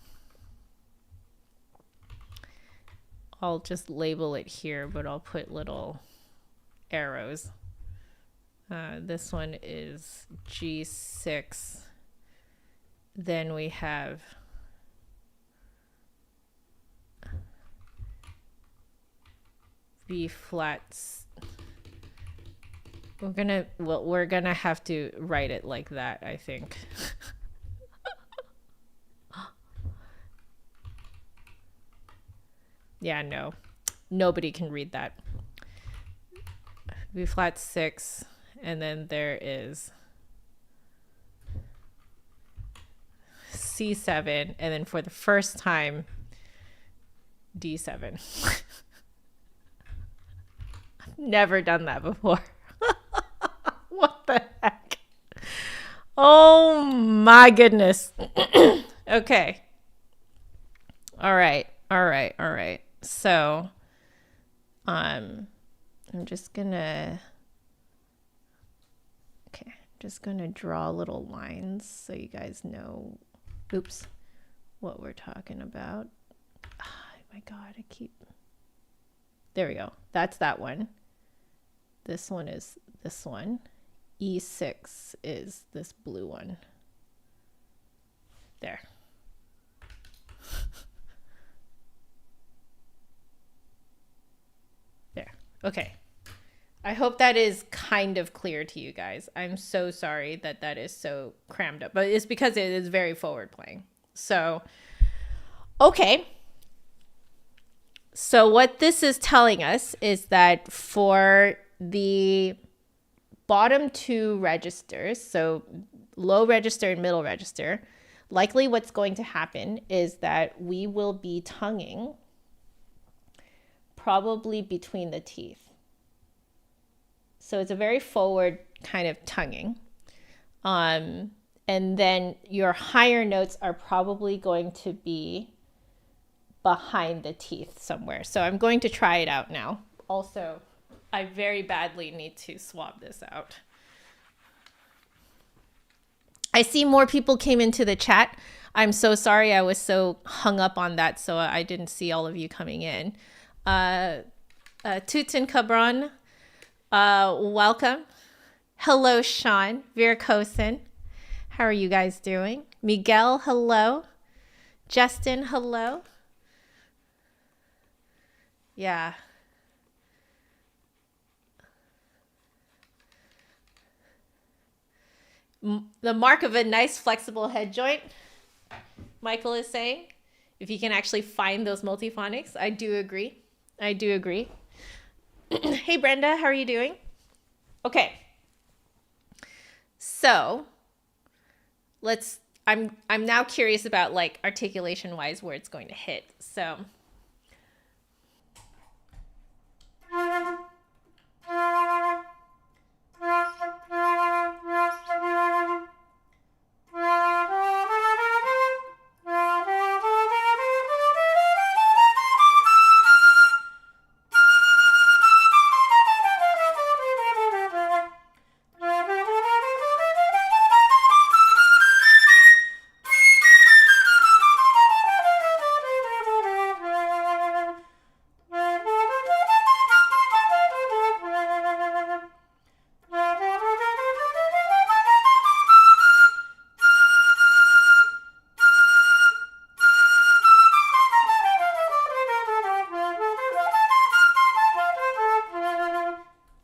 just label it here, but I'll put little arrows. This one is G6. Then we have B flats. We're gonna have to write it like that, I think. Yeah, no, nobody can read that. B flat 6, and then there is C7, and then for the first time, D7. I've never done that before. What the heck? Oh my goodness. Okay. All right. So, I'm just gonna draw little lines so you guys know, oops, what we're talking about. Oh my God, there we go. That's that one. This one is this one. E6 is this blue one. There. There. Okay. I hope that is kind of clear to you guys. I'm so sorry that is so crammed up, but it's because it is very forward playing. So, okay. So what this is telling us is that for the bottom two registers, so low register and middle register, likely what's going to happen is that we will be tonguing probably between the teeth. So it's a very forward kind of tonguing. And then your higher notes are probably going to be behind the teeth somewhere. So I'm going to try it out now. Also, I very badly need to swab this out. I see more people came into the chat. I'm so sorry. I was so hung up on that, so I didn't see all of you coming in. Tutin Cabron, welcome. Hello, Sean Virkosen. How are you guys doing? Miguel, hello. Justin, hello. Yeah. The mark of a nice flexible head joint, Michael is saying. If you can actually find those multiphonics, I do agree. I do agree. Hey Brenda, how are you doing? Okay. So, I'm now curious about like articulation wise where it's going to hit. So,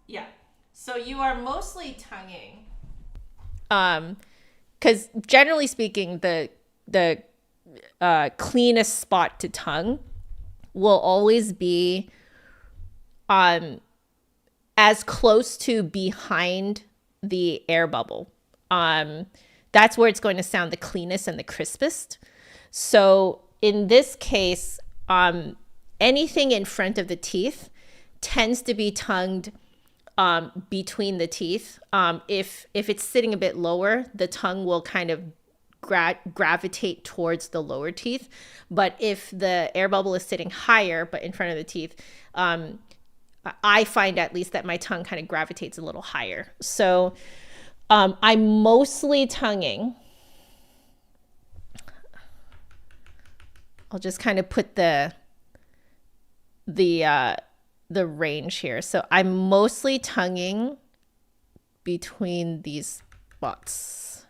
yeah. So you are mostly tonguing. Because generally speaking, the cleanest spot to tongue will always be as close to behind the air bubble. That's where it's going to sound the cleanest and the crispest. So in this case, anything in front of the teeth tends to be tongued between the teeth. If it's sitting a bit lower, the tongue will kind of gravitate towards the lower teeth. But if the air bubble is sitting higher, but in front of the teeth, I find at least that my tongue kind of gravitates a little higher. So I'm mostly tonguing. I'll just kind of put the range here. So I'm mostly tonguing between these spots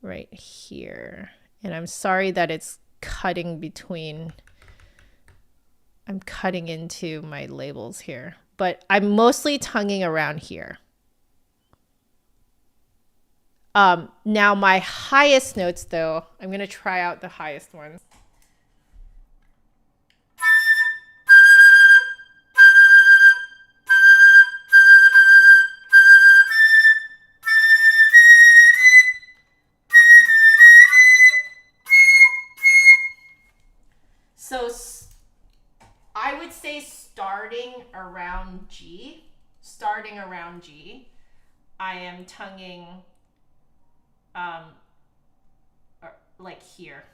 right here. And I'm sorry that it's cutting between, I'm cutting into my labels here, but I'm mostly tonguing around here. Now my highest notes though, I'm going to try out the highest ones. So I would say starting around G, I am tonguing like here.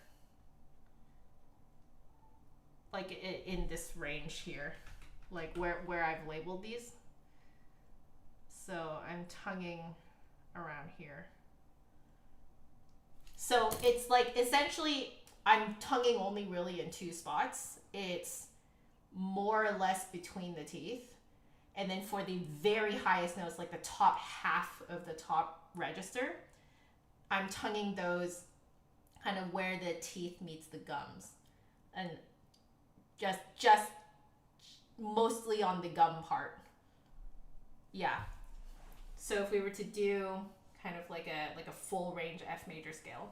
Like in this range here. Like where I've labeled these. So I'm tonguing around here. So it's like essentially I'm tonguing only really in two spots. It's more or less between the teeth. And then for the very highest notes, like the top half of the top register, I'm tonguing those kind of where the teeth meets the gums. And just mostly on the gum part. Yeah. So if we were to do kind of like a full range F major scale.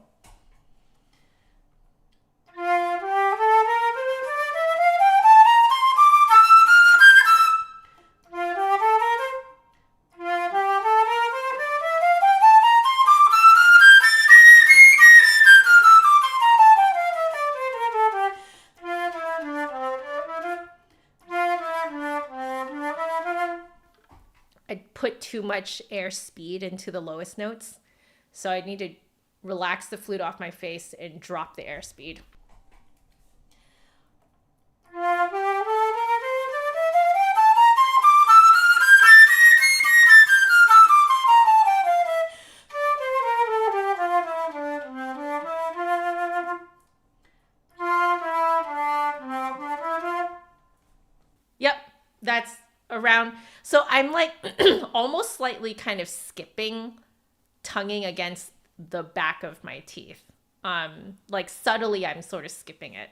I put too much air speed into the lowest notes. So I need to relax the flute off my face and drop the air speed. Yep, that's around. So I'm like almost slightly kind of skipping tonguing against the back of my teeth. Like subtly, I'm sort of skipping it.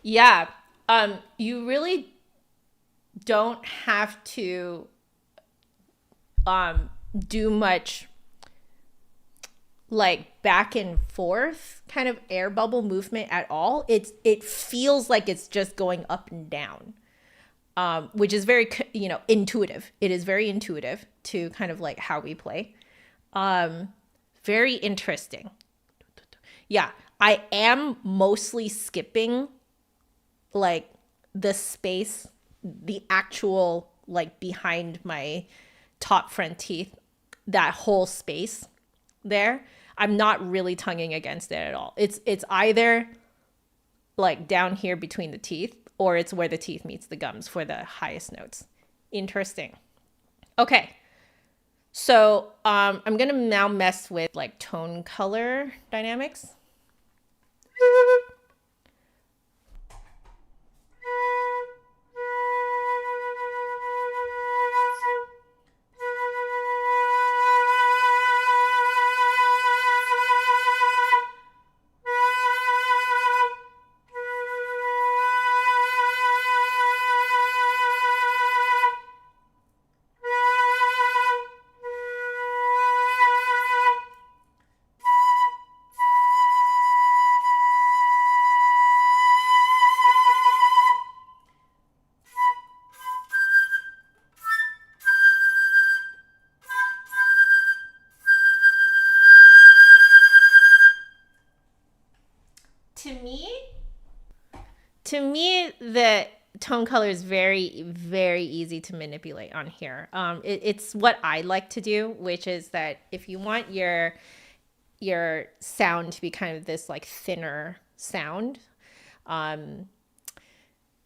Yeah. You really don't have to do much like back and forth kind of air bubble movement at all. It feels like it's just going up and down, which is very intuitive. It is very intuitive to kind of like how we play. Very interesting. Yeah, I am mostly skipping like the space, the actual like behind my top front teeth, that whole space there. I'm not really tonguing against it at all. It's either like down here between the teeth or it's where the teeth meets the gums for the highest notes. Interesting. Okay. So I'm gonna now mess with like tone color dynamics. To me, the tone color is very, very easy to manipulate on here. It's what I like to do, which is that if you want your sound to be kind of this like thinner sound,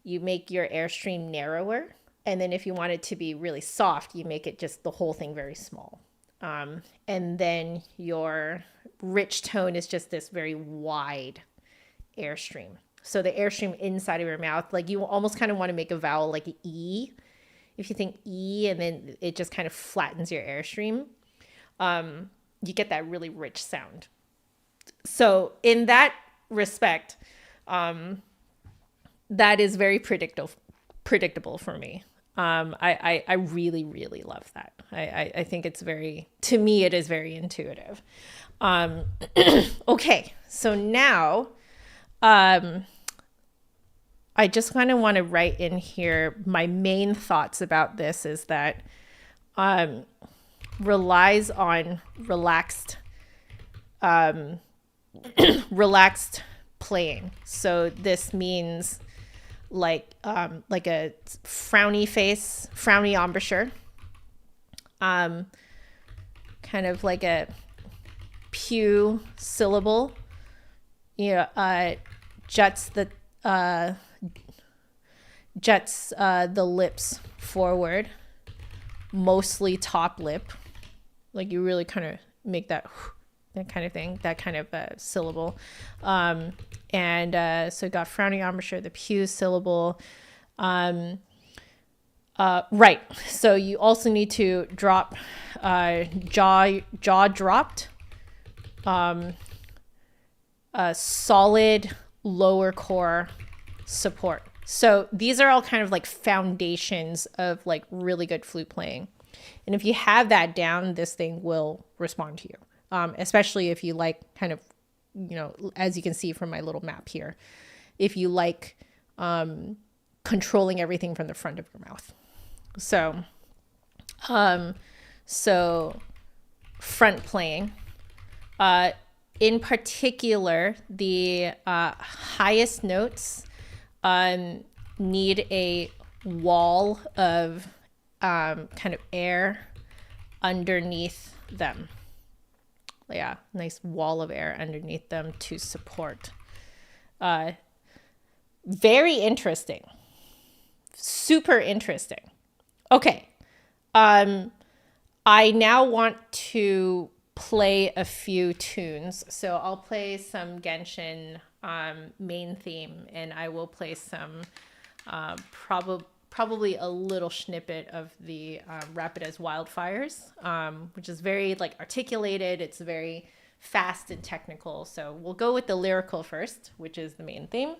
you make your airstream narrower. And then if you want it to be really soft, you make it just the whole thing very small. And then your rich tone is just this very wide airstream. So the airstream inside of your mouth, like you almost kind of want to make a vowel like an E. If you think E and then it just kind of flattens your airstream, you get that really rich sound. So in that respect, that is very predictable for me. I really, really love that. I think it's to me, it is very intuitive. Okay, so now I just kind of want to write in here my main thoughts about this is that relies on relaxed playing. So this means like a frowny face, frowny embouchure, kind of like a pew syllable, juts the lips forward, mostly top lip, like you really kind of make that kind of thing, that kind of syllable. So got frowning embouchure, the pew syllable. Right. So you also need to drop jaw dropped, solid lower core support. So these are all kind of like foundations of like really good flute playing. And if you have that down, this thing will respond to you. Especially if you like kind of as you can see from my little map here, if you like controlling everything from the front of your mouth. So front playing. In particular, the highest notes need a wall of kind of air underneath them. Yeah, nice wall of air underneath them to support. Very interesting. Super interesting. Okay. I now want to play a few tunes. So I'll play some Genshin main theme, and I will play some probably a little snippet of the Rapid as Wildfires, which is very like articulated. It's very fast and technical. So we'll go with the lyrical first, which is the main theme.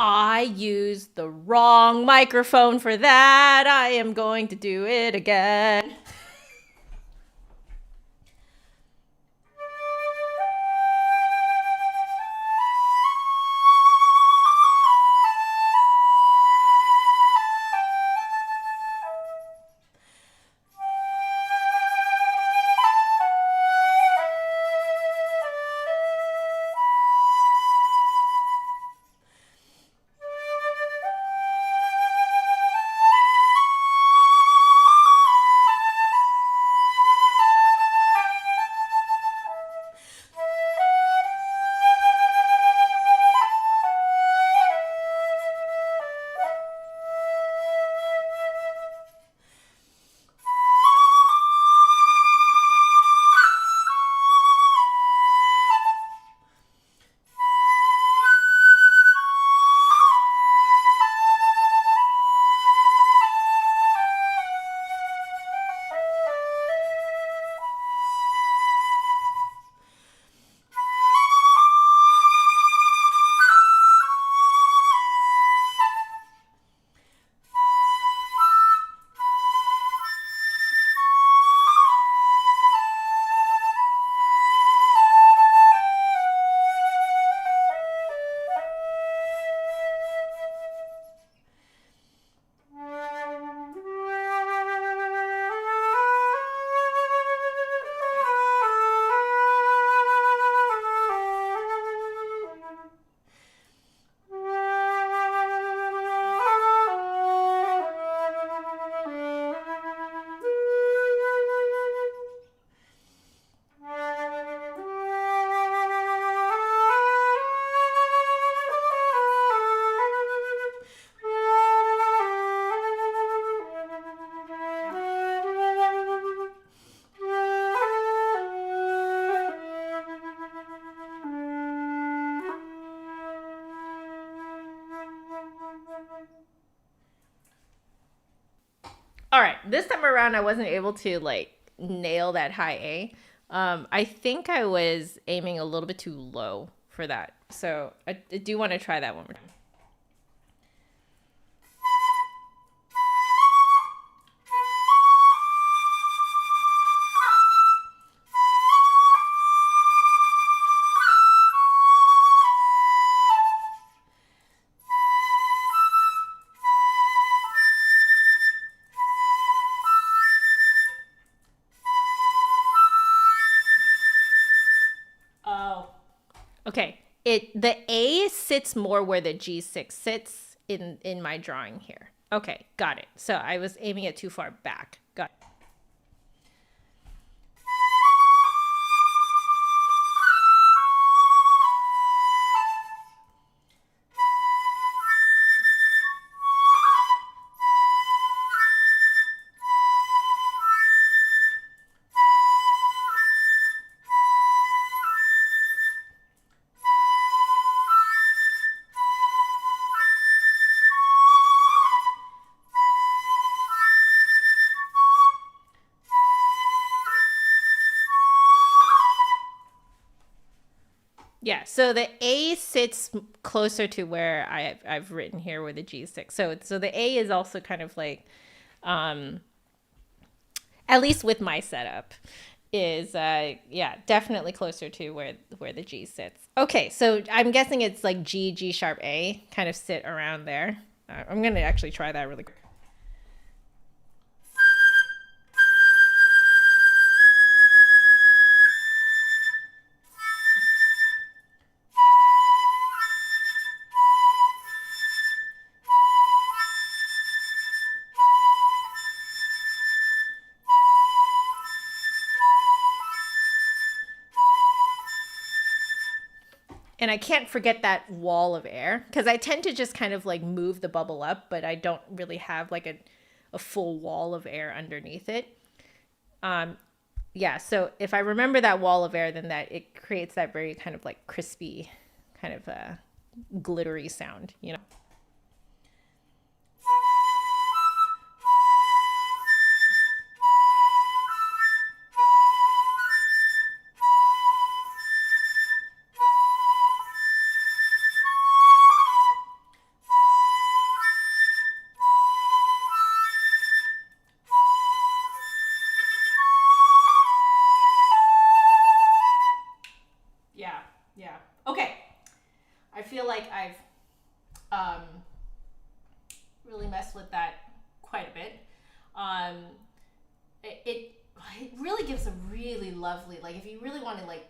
I used the wrong microphone for that. I am going to do it again. All right, this time around, I wasn't able to like nail that high A. I think I was aiming a little bit too low for that. So I do want to try that one more time. Oh, okay. The A sits more where the G6 sits in my drawing here. Okay, got it. So I was aiming it too far back. Got it. Yeah, so the A sits closer to where I've written here with the G6. So the A is also kind of like, at least with my setup, is yeah, definitely closer to where the G sits. Okay, so I'm guessing it's like G sharp A kind of sit around there. I'm gonna actually try that really quick. And I can't forget that wall of air because I tend to just kind of like move the bubble up, but I don't really have like a full wall of air underneath it. Yeah, so if I remember that wall of air, then that it creates that very kind of like crispy, kind of glittery sound, you know? Yeah, yeah. Okay. I feel like I've um, really messed with that quite a bit. Um, it really gives a really lovely, like if you really want to like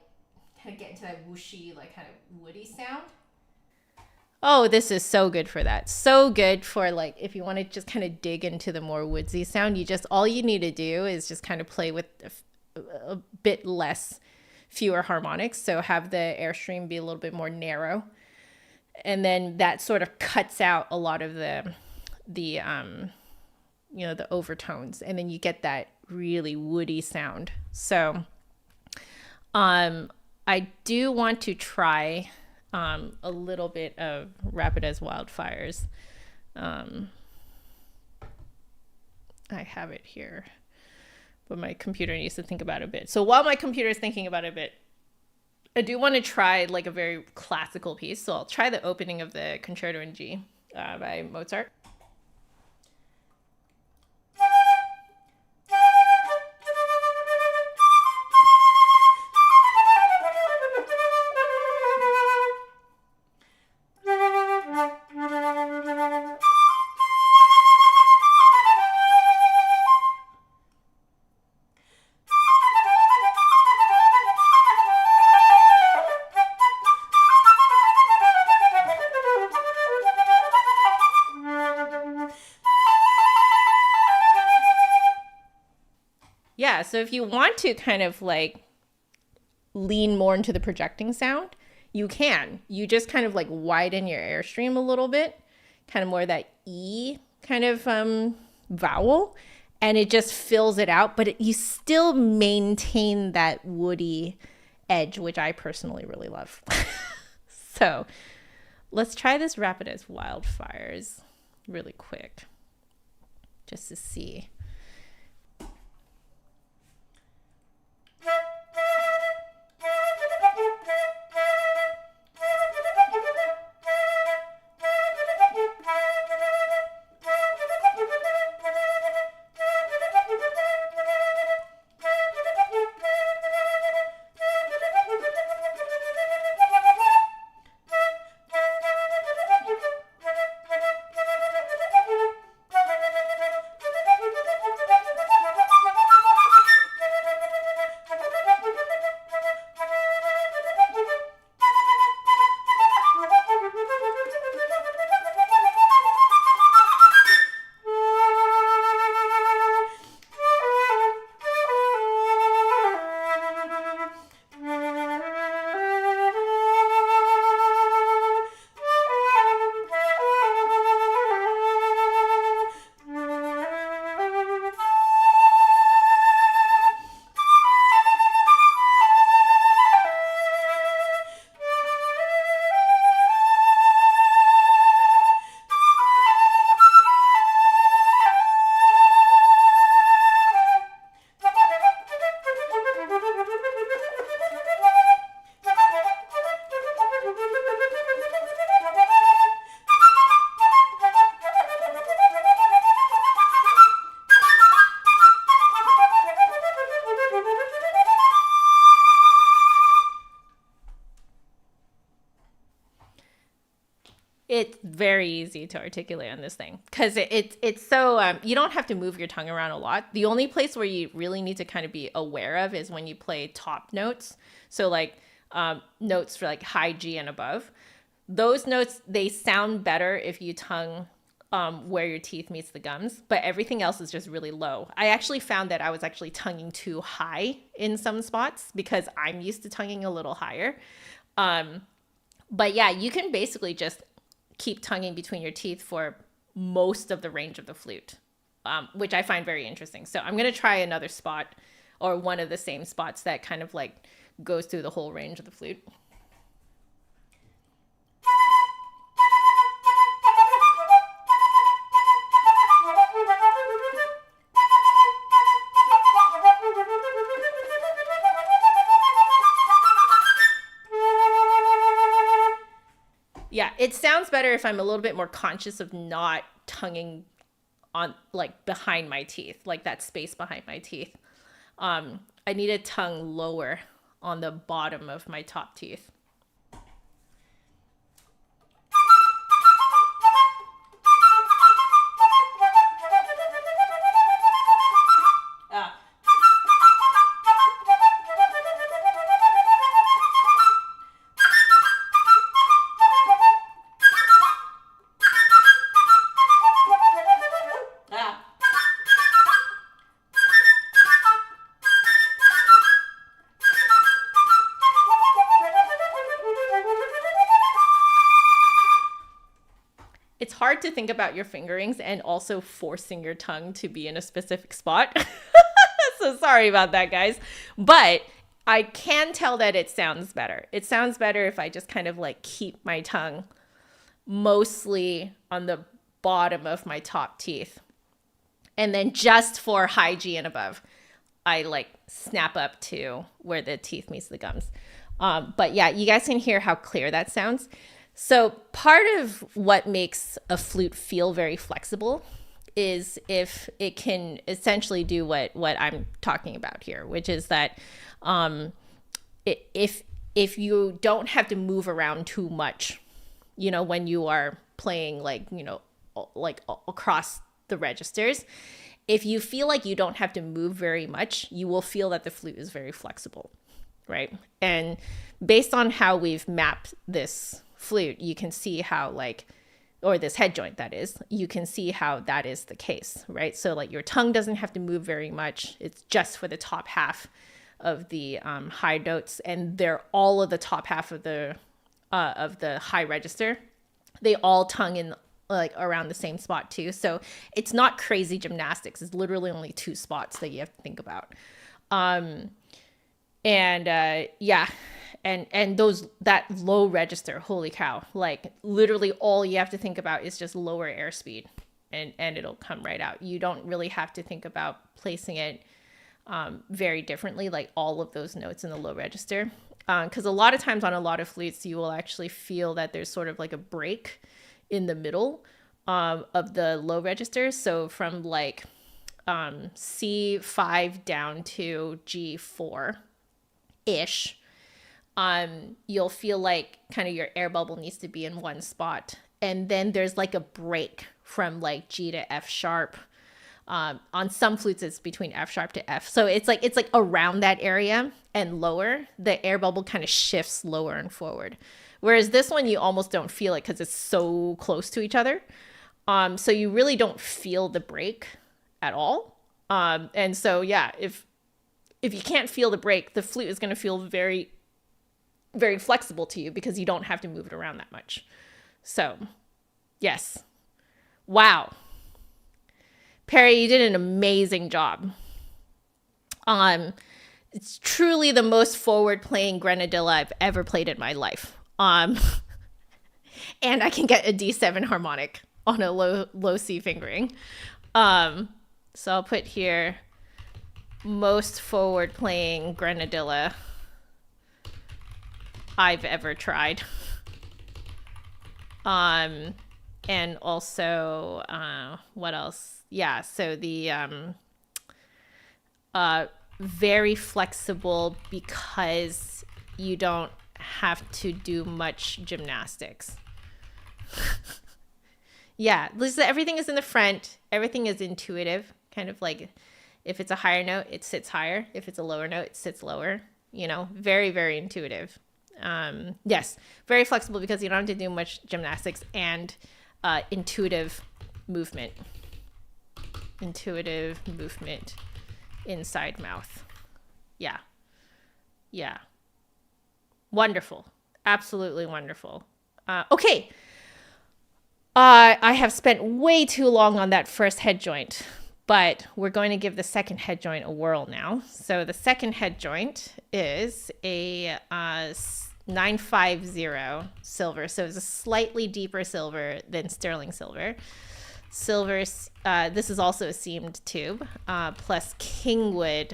kind of get into that whooshy, like kind of woody sound. Oh, this is so good for that. So good for like if you want to just kind of dig into the more woodsy sound. You just all you need to do is just kind of play with a bit less, fewer harmonics. So have the airstream be a little bit more narrow, and then that sort of cuts out a lot of the you know, the overtones, and then you get that really woody sound. So I do want to try a little bit of Rapid as Wildfires. I have it here, but my computer needs to think about it a bit. So while my computer is thinking about it a bit, I do want to try like a very classical piece. So I'll try the opening of the Concerto in G by Mozart. Yeah, so if you want to kind of like lean more into the projecting sound, you can. You just kind of like widen your airstream a little bit, kind of more that E kind of vowel, and it just fills it out, but you still maintain that woody edge, which I personally really love. So let's try this Rapid as Wildfires really quick just to see. It's very easy to articulate on this thing because it's so you don't have to move your tongue around a lot. The only place where you really need to kind of be aware of is when you play top notes. So like notes for like high G and above. Those notes, they sound better if you tongue where your teeth meets the gums, but everything else is just really low. I actually found that I was actually tonguing too high in some spots because I'm used to tonguing a little higher. But yeah, you can basically just keep tonguing between your teeth for most of the range of the flute, which I find very interesting. So I'm going to try another spot or one of the same spots that kind of like goes through the whole range of the flute. Yeah, it sounds better if I'm a little bit more conscious of not tonguing on like behind my teeth, like that space behind my teeth. I need a tongue lower on the bottom of my top teeth. It's hard to think about your fingerings and also forcing your tongue to be in a specific spot. So sorry about that, guys. But I can tell that it sounds better. It sounds better if I just kind of like keep my tongue mostly on the bottom of my top teeth. And then just for high G and above, I like snap up to where the teeth meets the gums. But yeah, you guys can hear how clear that sounds. So part of what makes a flute feel very flexible is if it can essentially do what I'm talking about here, which is that if you don't have to move around too much, you know, when you are playing like, you know, like across the registers, if you feel like you don't have to move very much, you will feel that the flute is very flexible, right? And based on how we've mapped this flute, you can see how like, or this head joint that is, you can see how that is the case, right? So like your tongue doesn't have to move very much. It's just for the top half of the high notes, and they're all of the top half of the high register. They all tongue in like around the same spot too. So it's not crazy gymnastics. It's literally only 2 spots that you have to think about. Yeah. And those, that low register, holy cow, like literally all you have to think about is just lower airspeed and it'll come right out. You don't really have to think about placing it very differently, like all of those notes in the low register. Because a lot of times on a lot of flutes, you will actually feel that there's sort of like a break in the middle of the low register. So from like C5 down to G4-ish, you'll feel like kind of your air bubble needs to be in one spot. And then there's like a break from like G to F sharp. On some flutes, it's between F sharp to F. So it's like around that area and lower, the air bubble kind of shifts lower and forward. Whereas this one, you almost don't feel it because it's so close to each other. So you really don't feel the break at all. And so, yeah, if you can't feel the break, the flute is going to feel very, very flexible to you because you don't have to move it around that much. So, yes. Wow. Perry, you did an amazing job. It's truly the most forward playing Grenadilla I've ever played in my life. And I can get a D7 harmonic on a low C fingering. So I'll put here most forward playing Grenadilla I've ever tried. And also, what else? Yeah, so the very flexible because you don't have to do much gymnastics. Yeah, everything is in the front. Everything is intuitive. Kind of like if it's a higher note, it sits higher. If it's a lower note, it sits lower. You know, very, very intuitive. Yes, very flexible because you don't have to do much gymnastics and intuitive movement. Intuitive movement inside mouth. Yeah. Yeah. Wonderful. Absolutely wonderful. Okay. I have spent way too long on that first head joint, but we're going to give the second head joint a whirl now. So the second head joint is a 950 silver. So it's a slightly deeper silver than sterling silver. Silver, this is also a seamed tube, plus Kingwood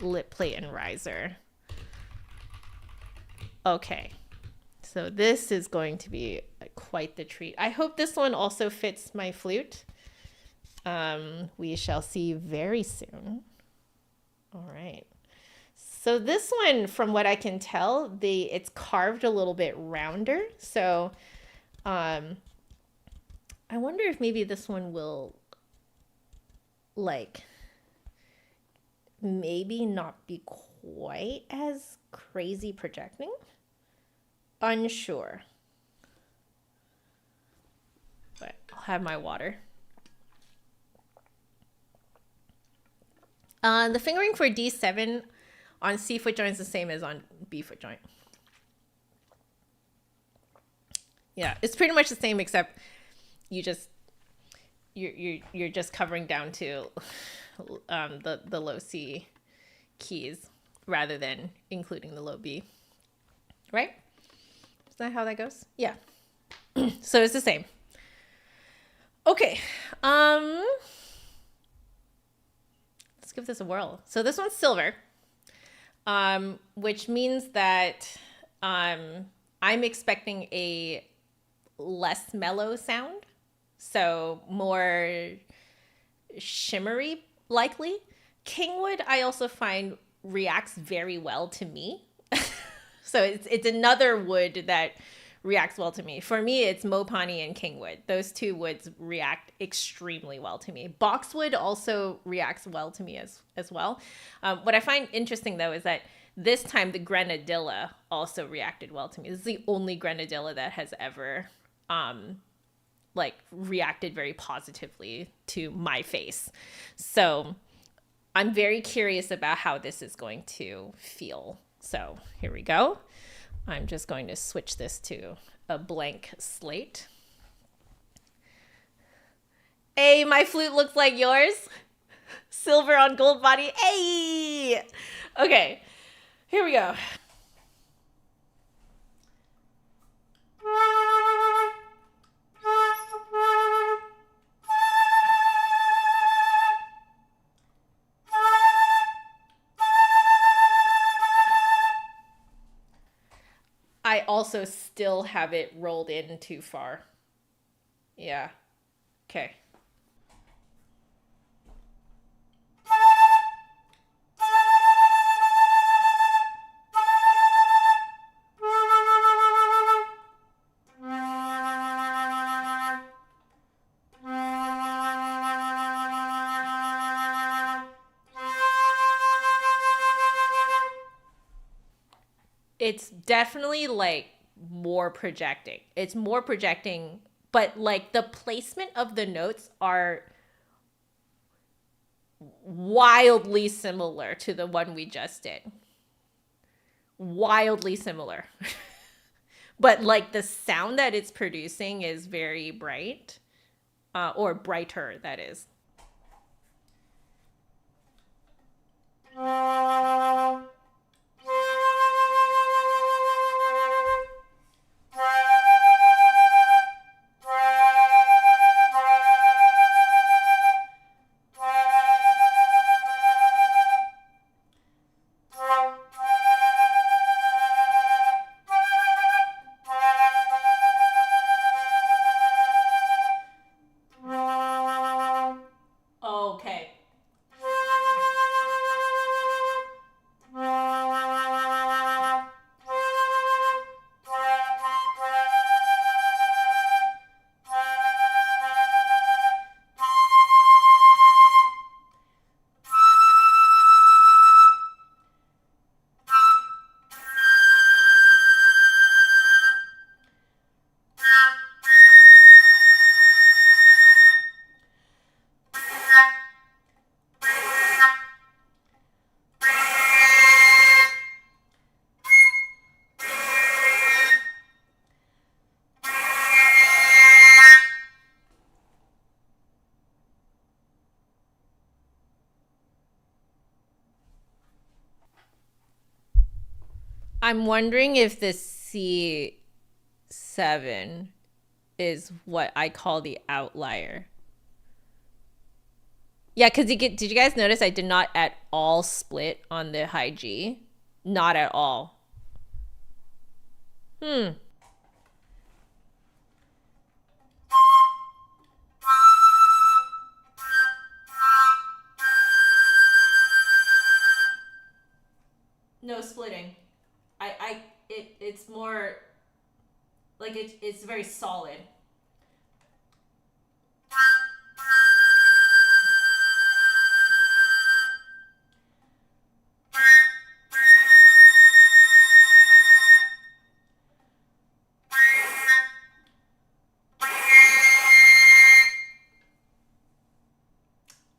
lip plate and riser. Okay. So this is going to be quite the treat. I hope this one also fits my flute. We shall see very soon. All right. So this one, from what I can tell, it's carved a little bit rounder. So I wonder if maybe this one will, like, maybe not be quite as crazy projecting. Unsure. But I'll have my water. The fingering for D7 on C foot joint is the same as on B foot joint. Yeah, it's pretty much the same, except you're just covering down to the low C keys rather than including the low B. Right? Is that how that goes? Yeah. So it's the same. Okay. Let's give this a whirl. So this one's silver, which means that I'm expecting a less mellow sound. So more shimmery, likely. Kingwood, I also find reacts very well to me. So it's another wood that reacts well to me. For me, it's Mopani and Kingwood. Those two woods react extremely well to me. Boxwood also reacts well to me as well. What I find interesting, though, is that this time the Grenadilla also reacted well to me. This is the only Grenadilla that has ever reacted very positively to my face. So I'm very curious about how this is going to feel. So here we go. I'm just going to switch this to a blank slate. Hey, my flute looks like yours. Silver on gold body. Hey! Okay, here we go. I also still have it rolled in too far. Yeah. Okay. It's definitely like more projecting. It's more projecting, but like the placement of the notes are wildly similar to the one we just did. Wildly similar. But like the sound that it's producing is very bright, or brighter, that is. Okay. I'm wondering if the C7 is what I call the outlier. Yeah, because did you guys notice I did not at all split on the high G? Not at all. No splitting. It's more like it's very solid.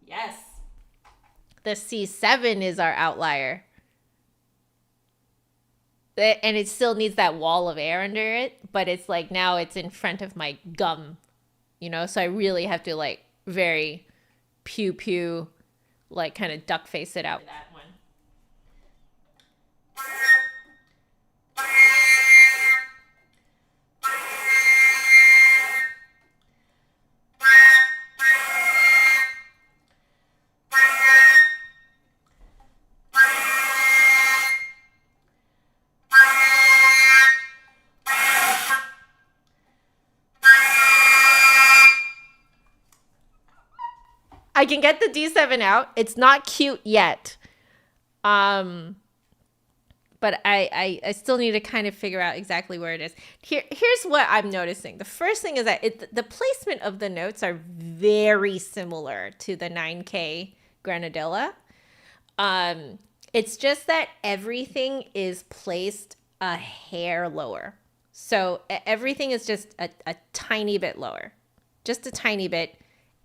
Yes. The C7 is our outlier. And it still needs that wall of air under it, but it's like now it's in front of my gum, so I really have to like very pew pew, like kind of duck face it out. That one. I can get the D7 out. It's not cute yet. But I still need to kind of figure out exactly where it is. Here's what I'm noticing. The first thing is that the placement of the notes are very similar to the 9K Granadilla. It's just that everything is placed a hair lower. So everything is just a tiny bit lower, just a tiny bit.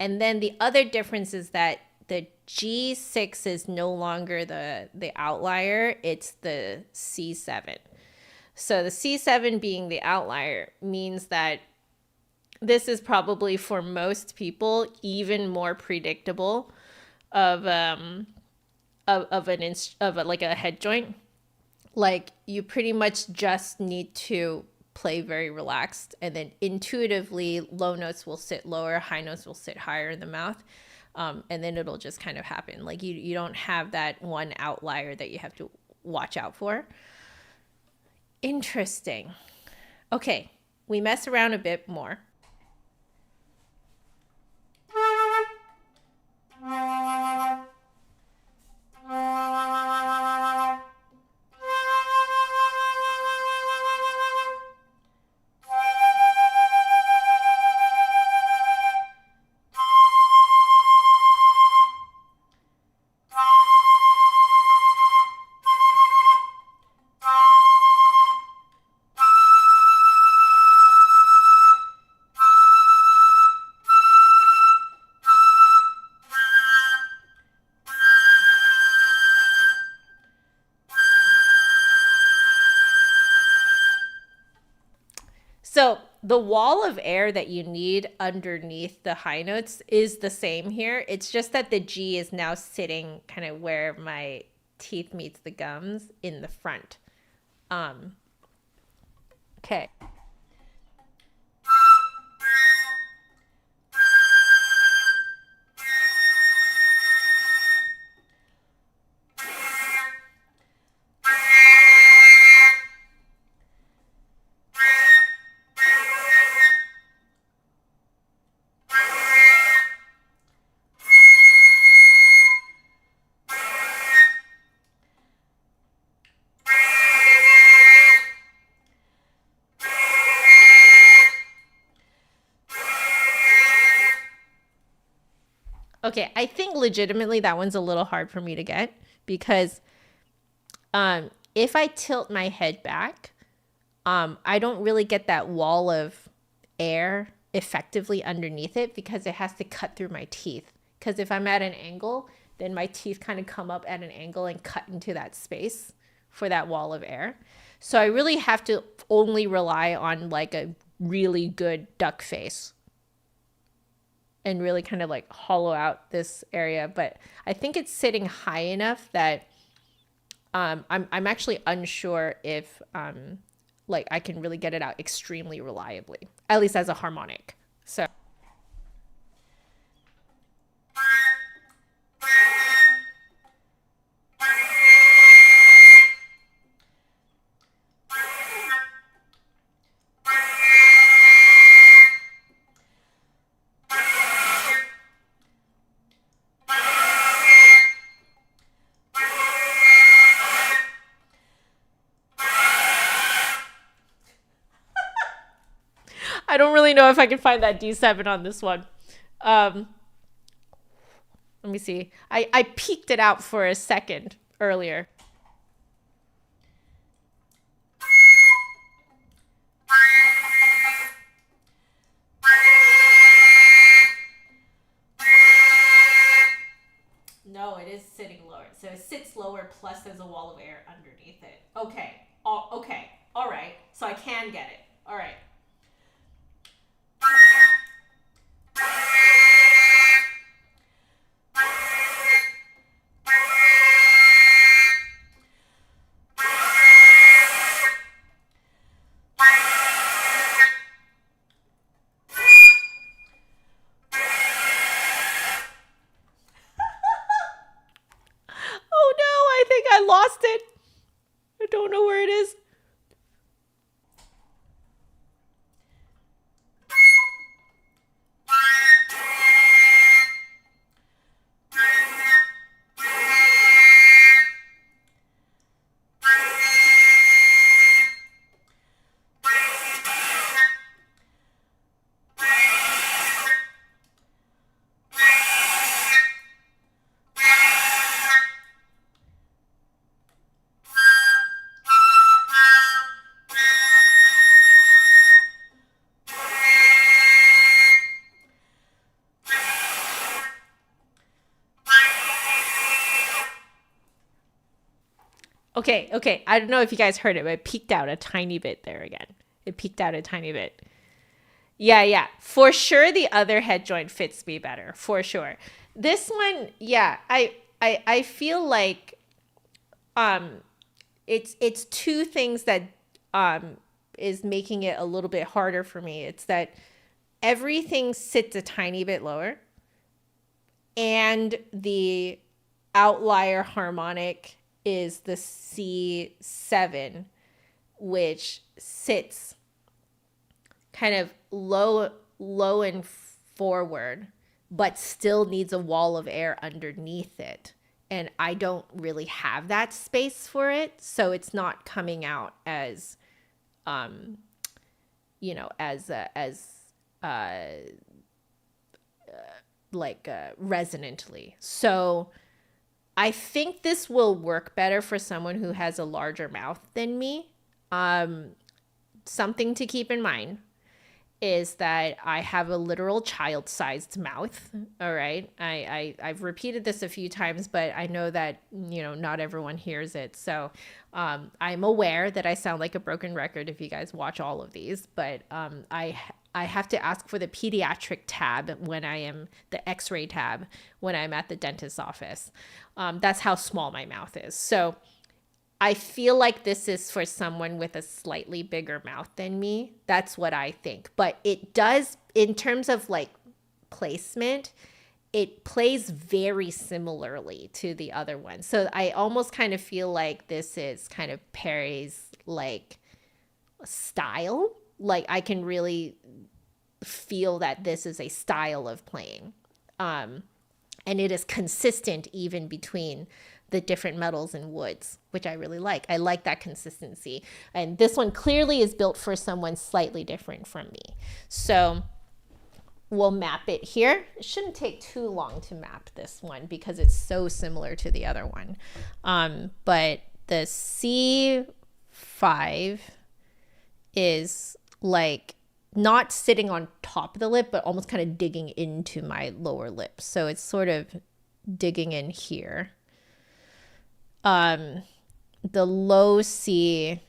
And then the other difference is that the G6 is no longer the outlier, it's the C7. So the C7 being the outlier means that this is probably for most people even more predictable of a head joint. Like you pretty much just need to play very relaxed, and then intuitively low notes will sit lower, high notes will sit higher in the mouth. And then it'll just kind of happen. Like you don't have that one outlier that you have to watch out for. Interesting. Okay, we mess around a bit more. So the wall of air that you need underneath the high notes is the same here. It's just that the G is now sitting kind of where my teeth meets the gums in the front. Okay. Okay, I think legitimately that one's a little hard for me to get because if I tilt my head back, I don't really get that wall of air effectively underneath it because it has to cut through my teeth. Because if I'm at an angle, then my teeth kind of come up at an angle and cut into that space for that wall of air. So I really have to only rely on like a really good duck face and really kind of like hollow out this area. But I think it's sitting high enough that I'm actually unsure if like I can really get it out extremely reliably, at least as a harmonic. So I don't really know if I can find that D7 on this one. Let me see. I peeked it out for a second earlier. No, it is sitting lower. So it sits lower plus there's a wall of air underneath it. Okay. Okay. All right. So I can get it. All right. Oh no, I think I lost it. I don't know where it is. Okay. I don't know if you guys heard it, but it peaked out a tiny bit there again. It peaked out a tiny bit. Yeah. For sure the other head joint fits me better. For sure. This one, yeah, I feel like it's two things that is making it a little bit harder for me. It's that everything sits a tiny bit lower and the outlier harmonic is the C7, which sits kind of low and forward, but still needs a wall of air underneath it. And I don't really have that space for it, so it's not coming out as, resonantly. So I think this will work better for someone who has a larger mouth than me. Something to keep in mind is that I have a literal child-sized mouth. All right. I've repeated this a few times, but I know that, not everyone hears it. So I'm aware that I sound like a broken record if you guys watch all of these, but I have to ask for the pediatric tab when I am the x-ray tab when I'm at the dentist's office. That's how small my mouth is. So I feel like this is for someone with a slightly bigger mouth than me. That's what I think. But it does, in terms of like placement, it plays very similarly to the other one. So I almost kind of feel like this is kind of Perry's like style. Like I can really feel that this is a style of playing. And it is consistent even between the different metals and woods, which I really like. I like that consistency. And this one clearly is built for someone slightly different from me. So we'll map it here. It shouldn't take too long to map this one because it's so similar to the other one. But the C5 is like not sitting on top of the lip, but almost kind of digging into my lower lip. So it's sort of digging in here. The low C,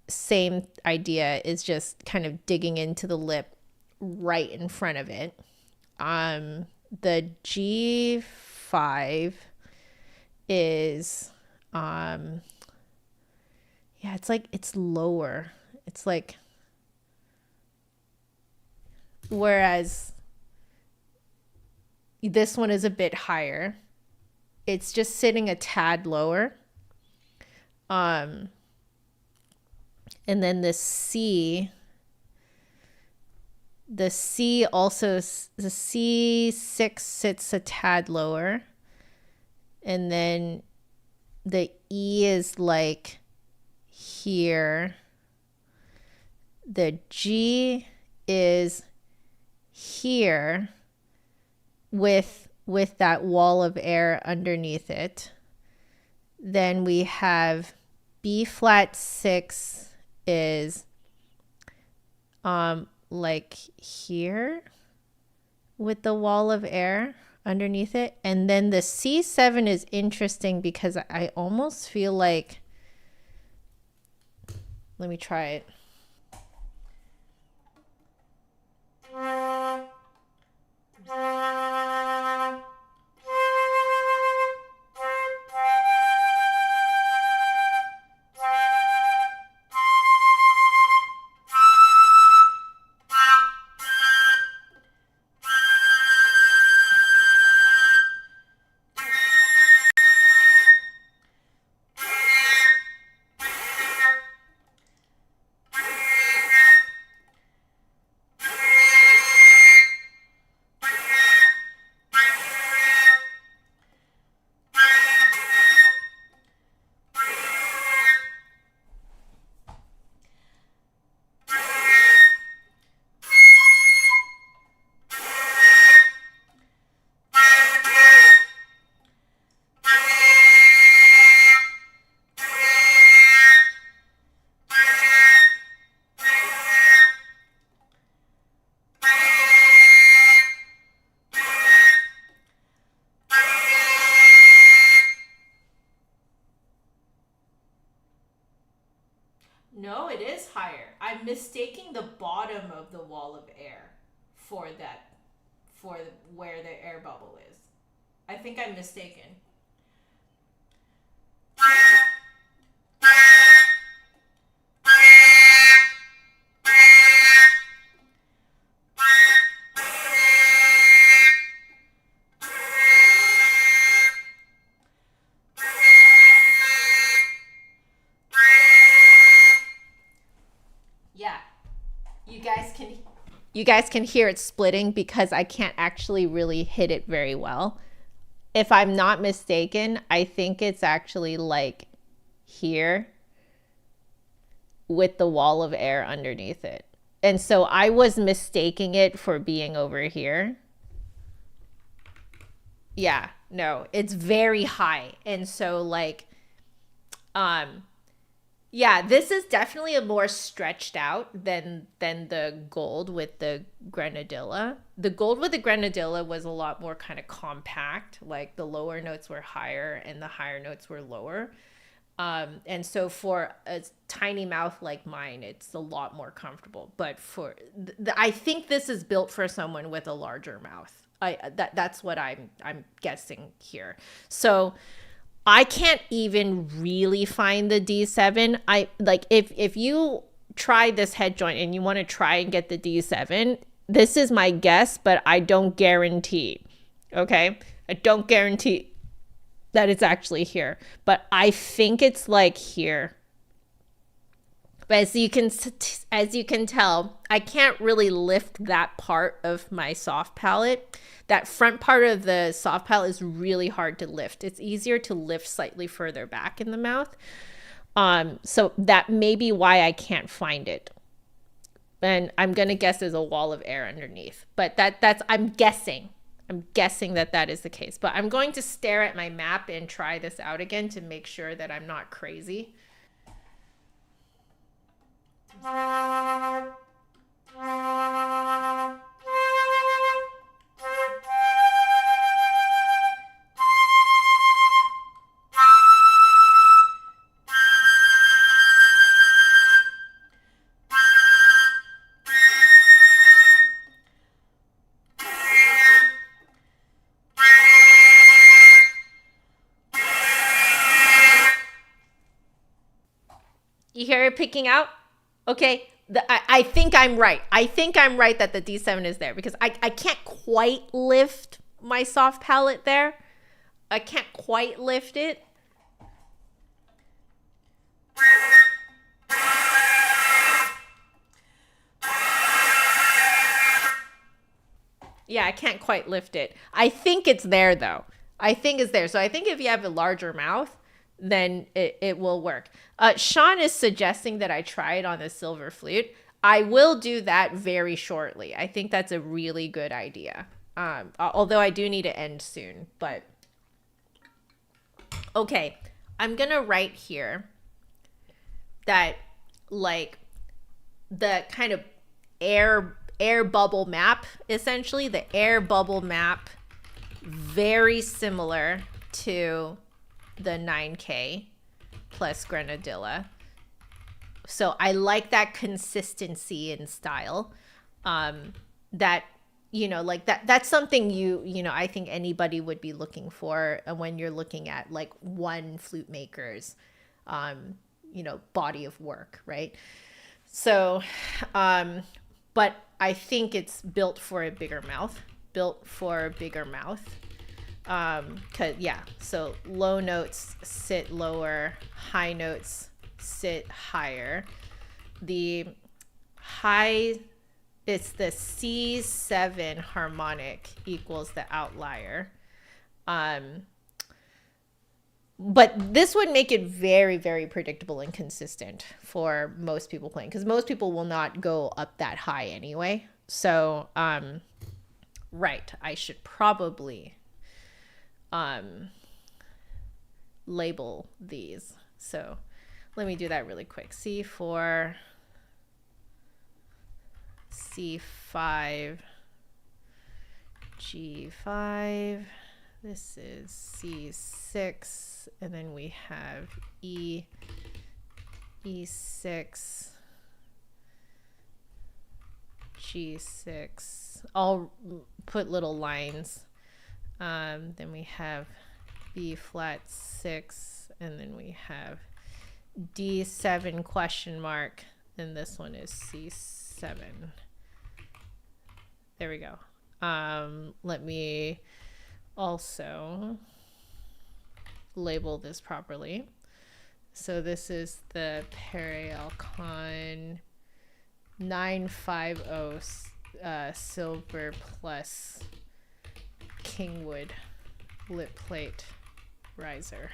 same idea, is just kind of digging into the lip right in front of it. The G5 is Yeah, it's like it's lower. It's like, whereas this one is a bit higher. It's just sitting a tad lower. And then the C also, the C6 sits a tad lower. And then the E is like here. The G is here with that wall of air underneath it. Then we have B flat 6 is like here with the wall of air underneath it. And then the C7 is interesting because I almost feel like, let me try it. No, it is higher. I'm mistaking the bottom of the wall of air for where the air bubble is. I think I'm mistaken. Yeah. You guys can hear it splitting because I can't actually really hit it very well. If I'm not mistaken, I think it's actually like here with the wall of air underneath it. And so I was mistaking it for being over here. Yeah, no, it's very high. And so like, yeah, this is definitely a more stretched out than the gold with the Grenadilla. The gold with the Grenadilla was a lot more kind of compact. Like the lower notes were higher and the higher notes were lower. And so for a tiny mouth like mine, it's a lot more comfortable. But for I think this is built for someone with a larger mouth. That's what I'm guessing here. So I can't even really find the D7. I like if you try this head joint and you want to try and get the D7, this is my guess, but I don't guarantee. Okay? I don't guarantee that it's actually here, but I think it's like here. But as you can tell, I can't really lift that part of my soft palate. That front part of the soft palate is really hard to lift. It's easier to lift slightly further back in the mouth. So that may be why I can't find it. And I'm gonna guess there's a wall of air underneath. But that's I'm guessing. I'm guessing that is the case. But I'm going to stare at my map and try this out again to make sure that I'm not crazy. You hear it picking out? Okay. I think I'm right. I think I'm right that the D7 is there because I can't quite lift my soft palate there. I can't quite lift it. Yeah, I can't quite lift it. I think it's there though. I think it's there. So I think if you have a larger mouth, then it will work. Sean is suggesting that I try it on the silver flute. I will do that very shortly. I think that's a really good idea. Although I do need to end soon, but okay. I'm going to write here that like the kind of air bubble map, essentially the air bubble map, very similar to the 9K plus Grenadilla. So I like that consistency in style. That, you know, like that's something you know, I think anybody would be looking for when you're looking at like one flute maker's, you know, body of work, right? So, but I think it's built for a bigger mouth. Cause yeah, so low notes sit lower, high notes sit higher. The high, it's the C7 harmonic equals the outlier. But this would make it very, very predictable and consistent for most people playing, because most people will not go up that high anyway. So, right, I should probably label these. So let me do that really quick. C4, C5, G5. This is C6, and then we have E, E6, G6. I'll put little lines. Then we have B flat 6, and then we have D7 question mark, and this one is C7. There we go. Let me also label this properly. So this is the Perialcon 950 silver plus Kingwood lip plate riser.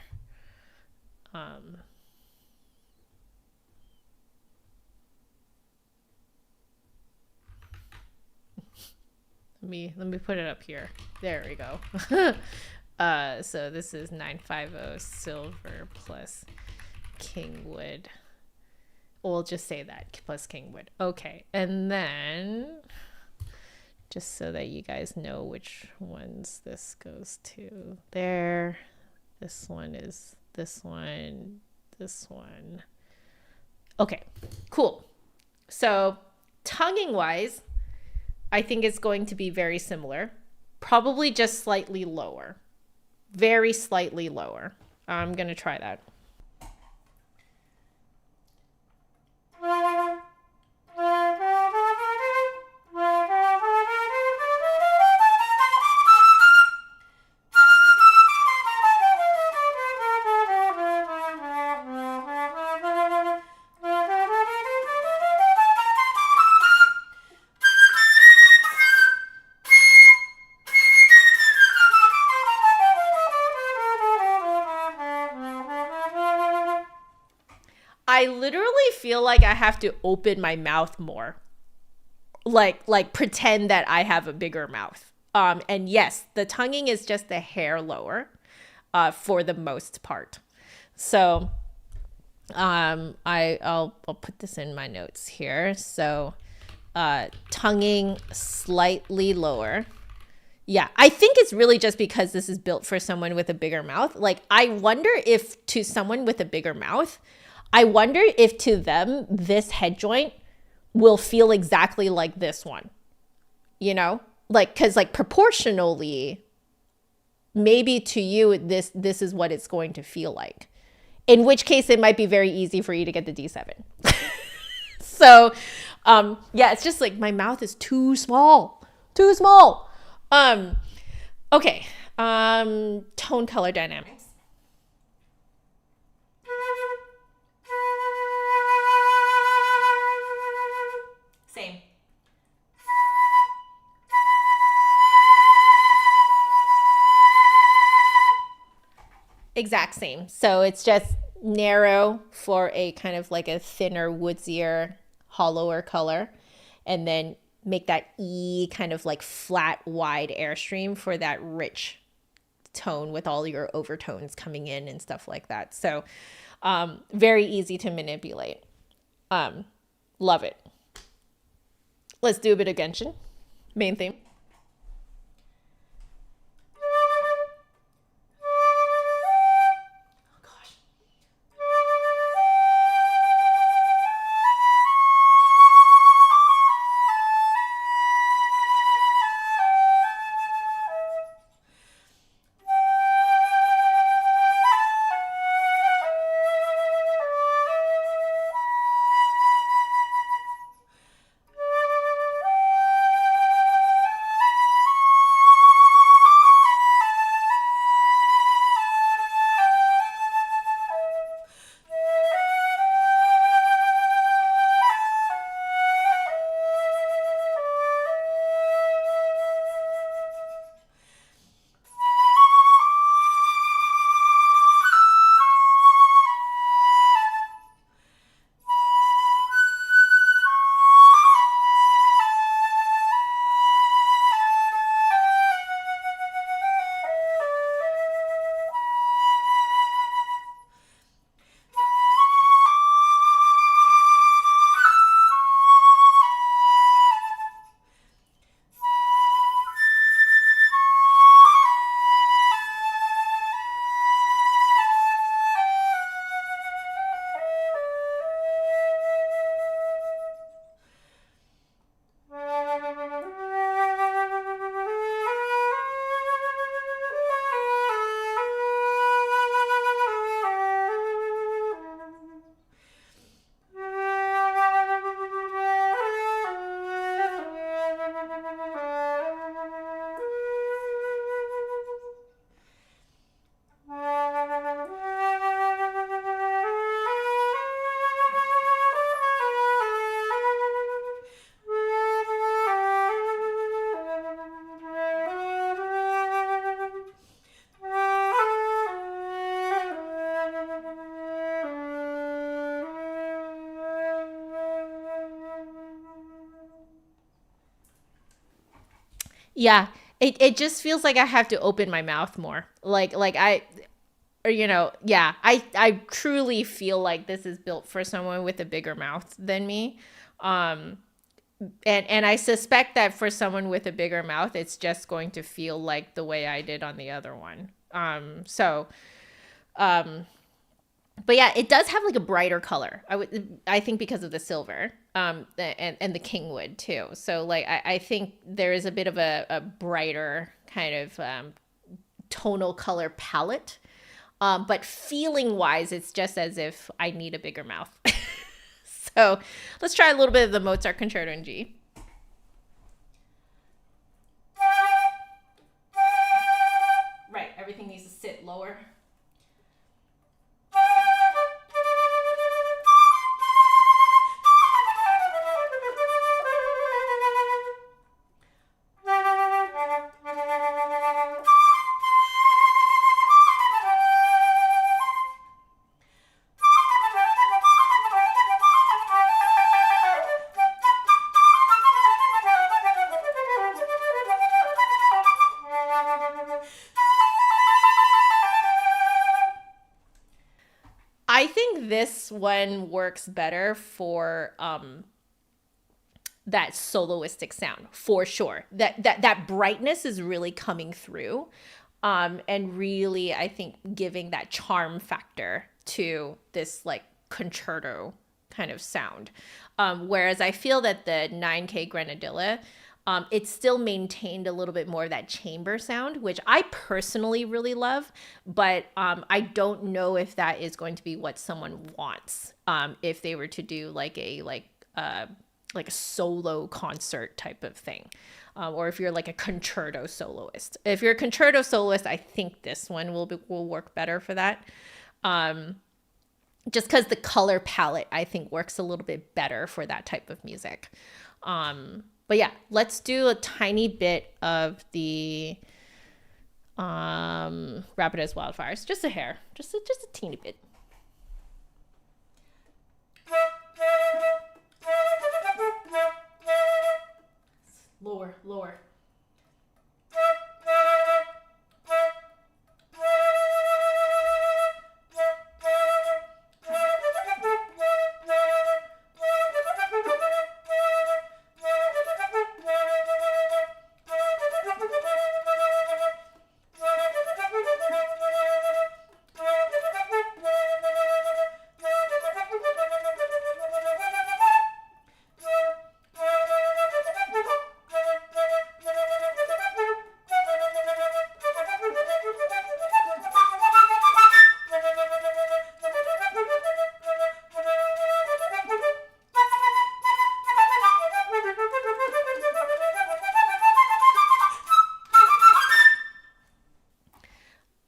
Let me put it up here. There we go. So this is 950 silver plus Kingwood. We'll just say that plus Kingwood. Okay, and then just so that you guys know which ones this goes to. There. This one is this one. This one. Okay, cool. So tonguing wise, I think it's going to be very similar. Probably just slightly lower. Very slightly lower. I'm going to try that. I literally feel like I have to open my mouth more. Like pretend that I have a bigger mouth. And yes, the tonguing is just a hair lower, for the most part. So, I'll put this in my notes here. So, tonguing slightly lower. Yeah, I think it's really just because this is built for someone with a bigger mouth. Like, I wonder if to someone with a bigger mouth, I wonder if to them this head joint will feel exactly like this one, you know, like, because like proportionally, maybe to you this is what it's going to feel like, in which case it might be very easy for you to get the D7. So, yeah, it's just like my mouth is too small, too small. Okay. Tone color dynamics. Same. Exact same. So it's just narrow for a kind of like a thinner, woodsier, hollower color, and then make that E kind of like flat, wide airstream for that rich tone with all your overtones coming in and stuff like that. So very easy to manipulate. Love it. Let's do a bit of Genshin. Main theme. Yeah, it just feels like I have to open my mouth more. Like I or yeah, I truly feel like this is built for someone with a bigger mouth than me. Um and I suspect that for someone with a bigger mouth, it's just going to feel like the way I did on the other one. So but yeah, it does have like a brighter color. I think because of the silver, and the kingwood too. So like I think there is a bit of a brighter kind of tonal color palette. But feeling wise, it's just as if I need a bigger mouth. So let's try a little bit of the Mozart Concerto in G. Right, everything needs to sit lower. I think this one works better for that soloistic sound for sure. That brightness is really coming through, and really I think giving that charm factor to this like concerto kind of sound. Whereas I feel that the 9K Grenadilla It still maintained a little bit more of that chamber sound, which I personally really love, but I don't know if that is going to be what someone wants if they were to do like a solo concert type of thing. Or if you're like a concerto soloist. If you're a concerto soloist, I think this one will work better for that. Just because the color palette, I think, works a little bit better for that type of music. But yeah, let's do a tiny bit of the Rapid as Wildfires. Just a hair. Just a teeny bit. Lower, lower.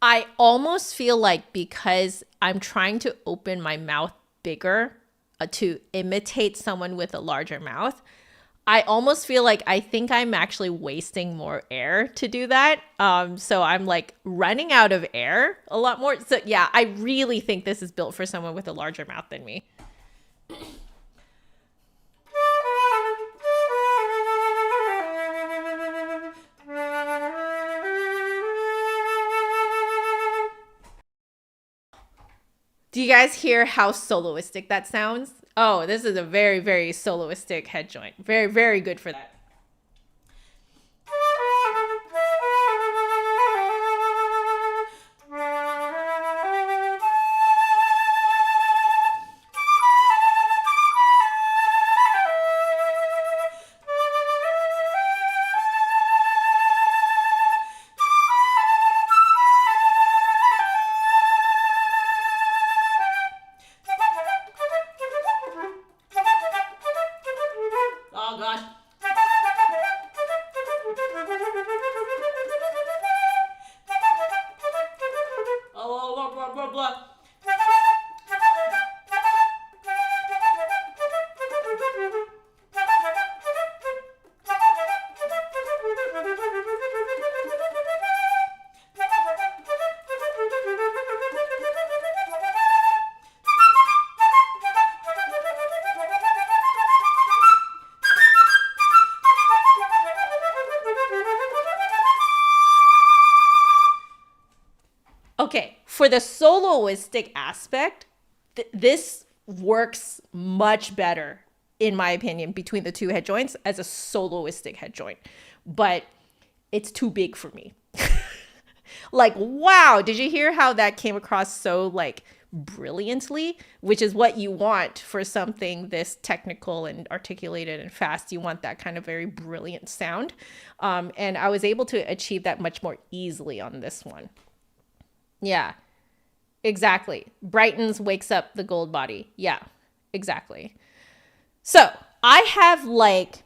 I almost feel like because I'm trying to open my mouth bigger to imitate someone with a larger mouth, I almost feel like I think I'm actually wasting more air to do that. So I'm like running out of air a lot more. So yeah, I really think this is built for someone with a larger mouth than me. Do you guys hear how soloistic that sounds? Oh, this is a very, very soloistic head joint. Very, very good for that. Oh gosh. Oh, blah, blah, blah, blah. Okay, for the soloistic aspect, this works much better, in my opinion, between the two head joints as a soloistic head joint. But it's too big for me. Like, wow, did you hear how that came across so like brilliantly? Which is what you want for something this technical and articulated and fast. You want that kind of very brilliant sound. And I was able to achieve that much more easily on this one. Yeah, exactly. Brightens, wakes up the gold body. Yeah, exactly. So I have like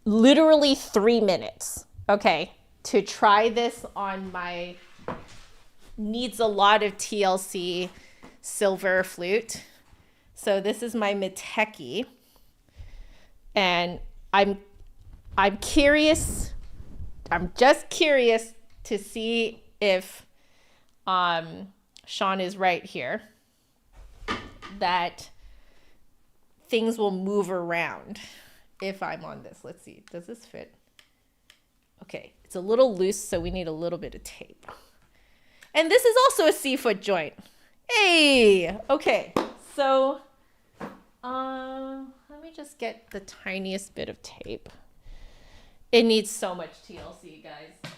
literally 3 minutes, okay, to try this on my needs a lot of TLC silver flute. So this is my Miteki, and I'm curious. I'm just curious to see if Sean is right here, that things will move around if I'm on this. Let's see. Does this fit? Okay. It's a little loose, so we need a little bit of tape. And this is also a C-foot joint. Hey! Okay. So, let me just get the tiniest bit of tape. It needs so much TLC, guys.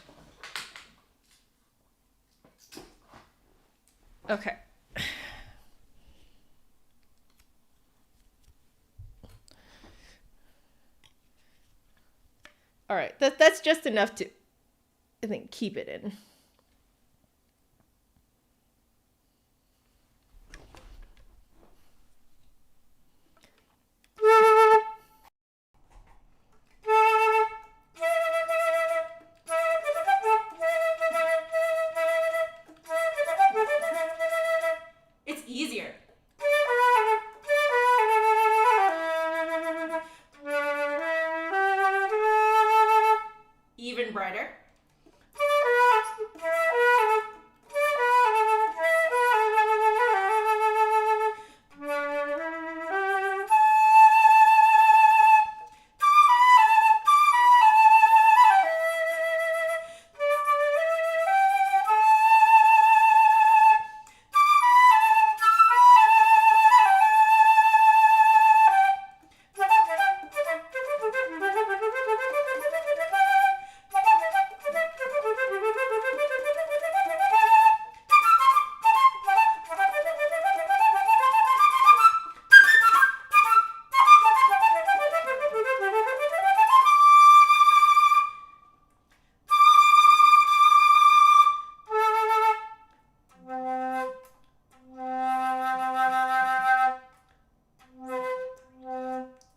Okay. All right, that's just enough to, I think, keep it in. It's easier. Even brighter.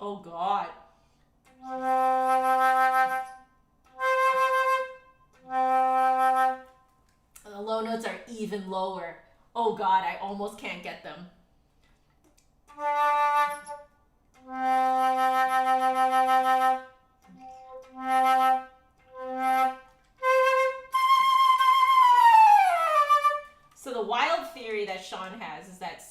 Oh God. And the low notes are even lower. Oh God, I almost can't get them. So the wild theory that Sean has is that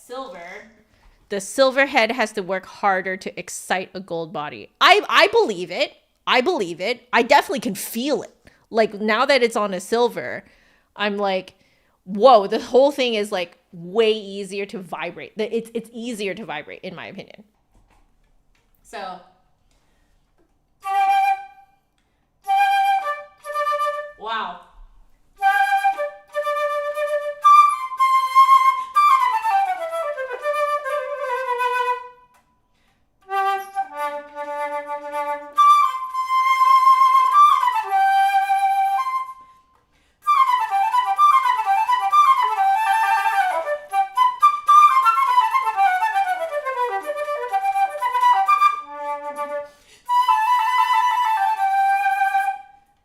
the silver head has to work harder to excite a gold body. I believe it. I believe it. I definitely can feel it. Like now that it's on a silver, I'm like, whoa, the whole thing is like way easier to vibrate. It's easier to vibrate in my opinion. So wow.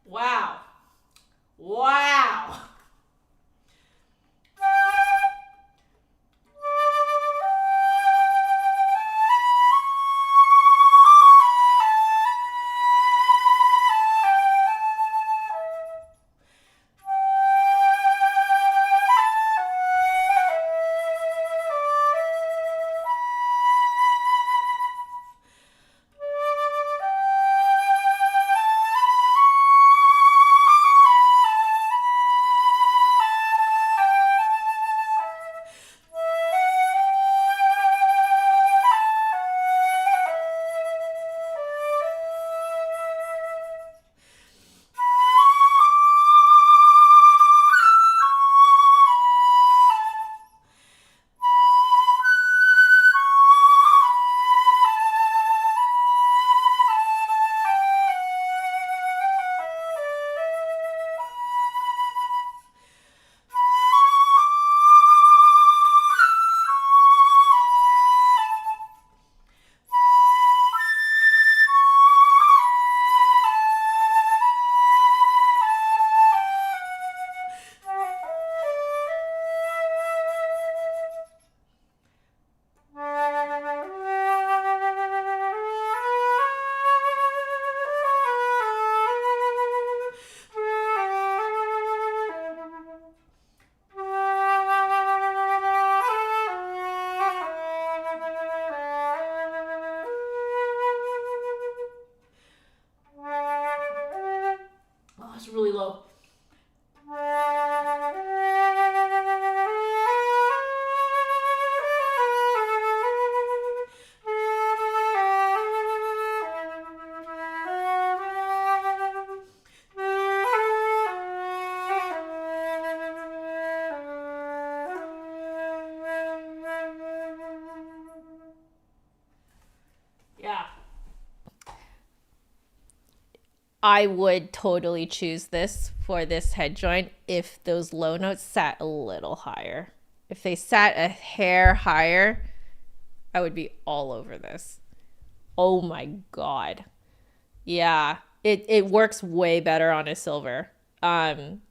Wow. Wow. Oh, it's really low. Yeah. I would totally choose this for this head joint if those low notes sat a little higher. If they sat a hair higher, I would be all over this. Oh my God. Yeah, it works way better on a silver.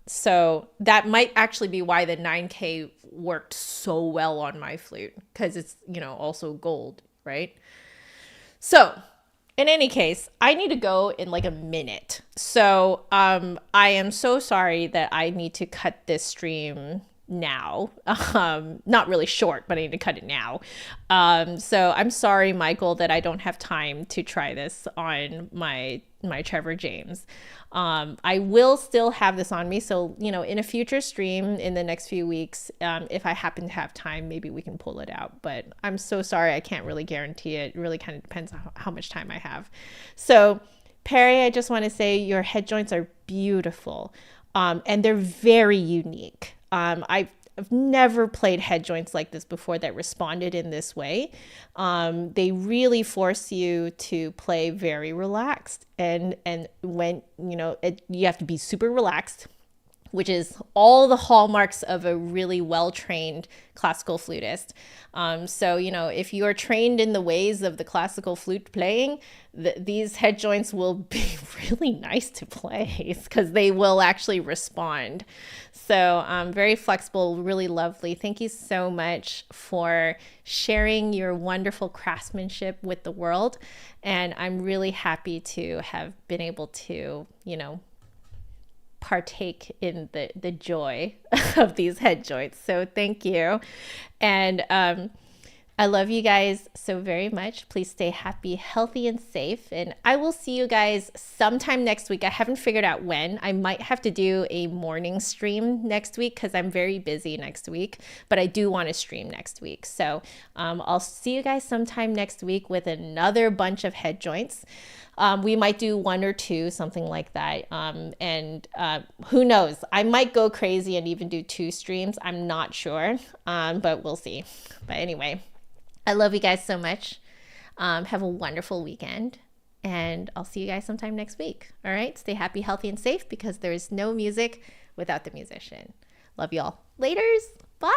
So that might actually be why the 9K worked so well on my flute, because it's, also gold, right? So in any case, I need to go in like a minute. So I am so sorry that I need to cut this stream now. Not really short, but I need to cut it now. So I'm sorry, Michael, that I don't have time to try this on my Trevor James. I will still have this on me. So, in a future stream in the next few weeks, if I happen to have time, maybe we can pull it out. But I'm so sorry. I can't really guarantee it. It really kind of depends on how much time I have. So, Perry, I just want to say your head joints are beautiful. And they're very unique. I've never played head joints like this before that responded in this way. They really force you to play very relaxed, and when you have to be super relaxed, which is all the hallmarks of a really well-trained classical flutist. So, if you are trained in the ways of the classical flute playing, these head joints will be really nice to play because they will actually respond. So very flexible, really lovely. Thank you so much for sharing your wonderful craftsmanship with the world. And I'm really happy to have been able to, partake in the joy of these head joints. So thank you. And I love you guys so very much. Please stay happy, healthy, and safe. And I will see you guys sometime next week. I haven't figured out when. I might have to do a morning stream next week because I'm very busy next week, but I do want to stream next week. So I'll see you guys sometime next week with another bunch of head joints. We might do 1 or 2, something like that. And who knows? I might go crazy and even do 2 streams. I'm not sure, but we'll see. But anyway, I love you guys so much. Have a wonderful weekend, and I'll see you guys sometime next week. All right? Stay happy, healthy, and safe, because there is no music without the musician. Love y'all. Laters. Bye.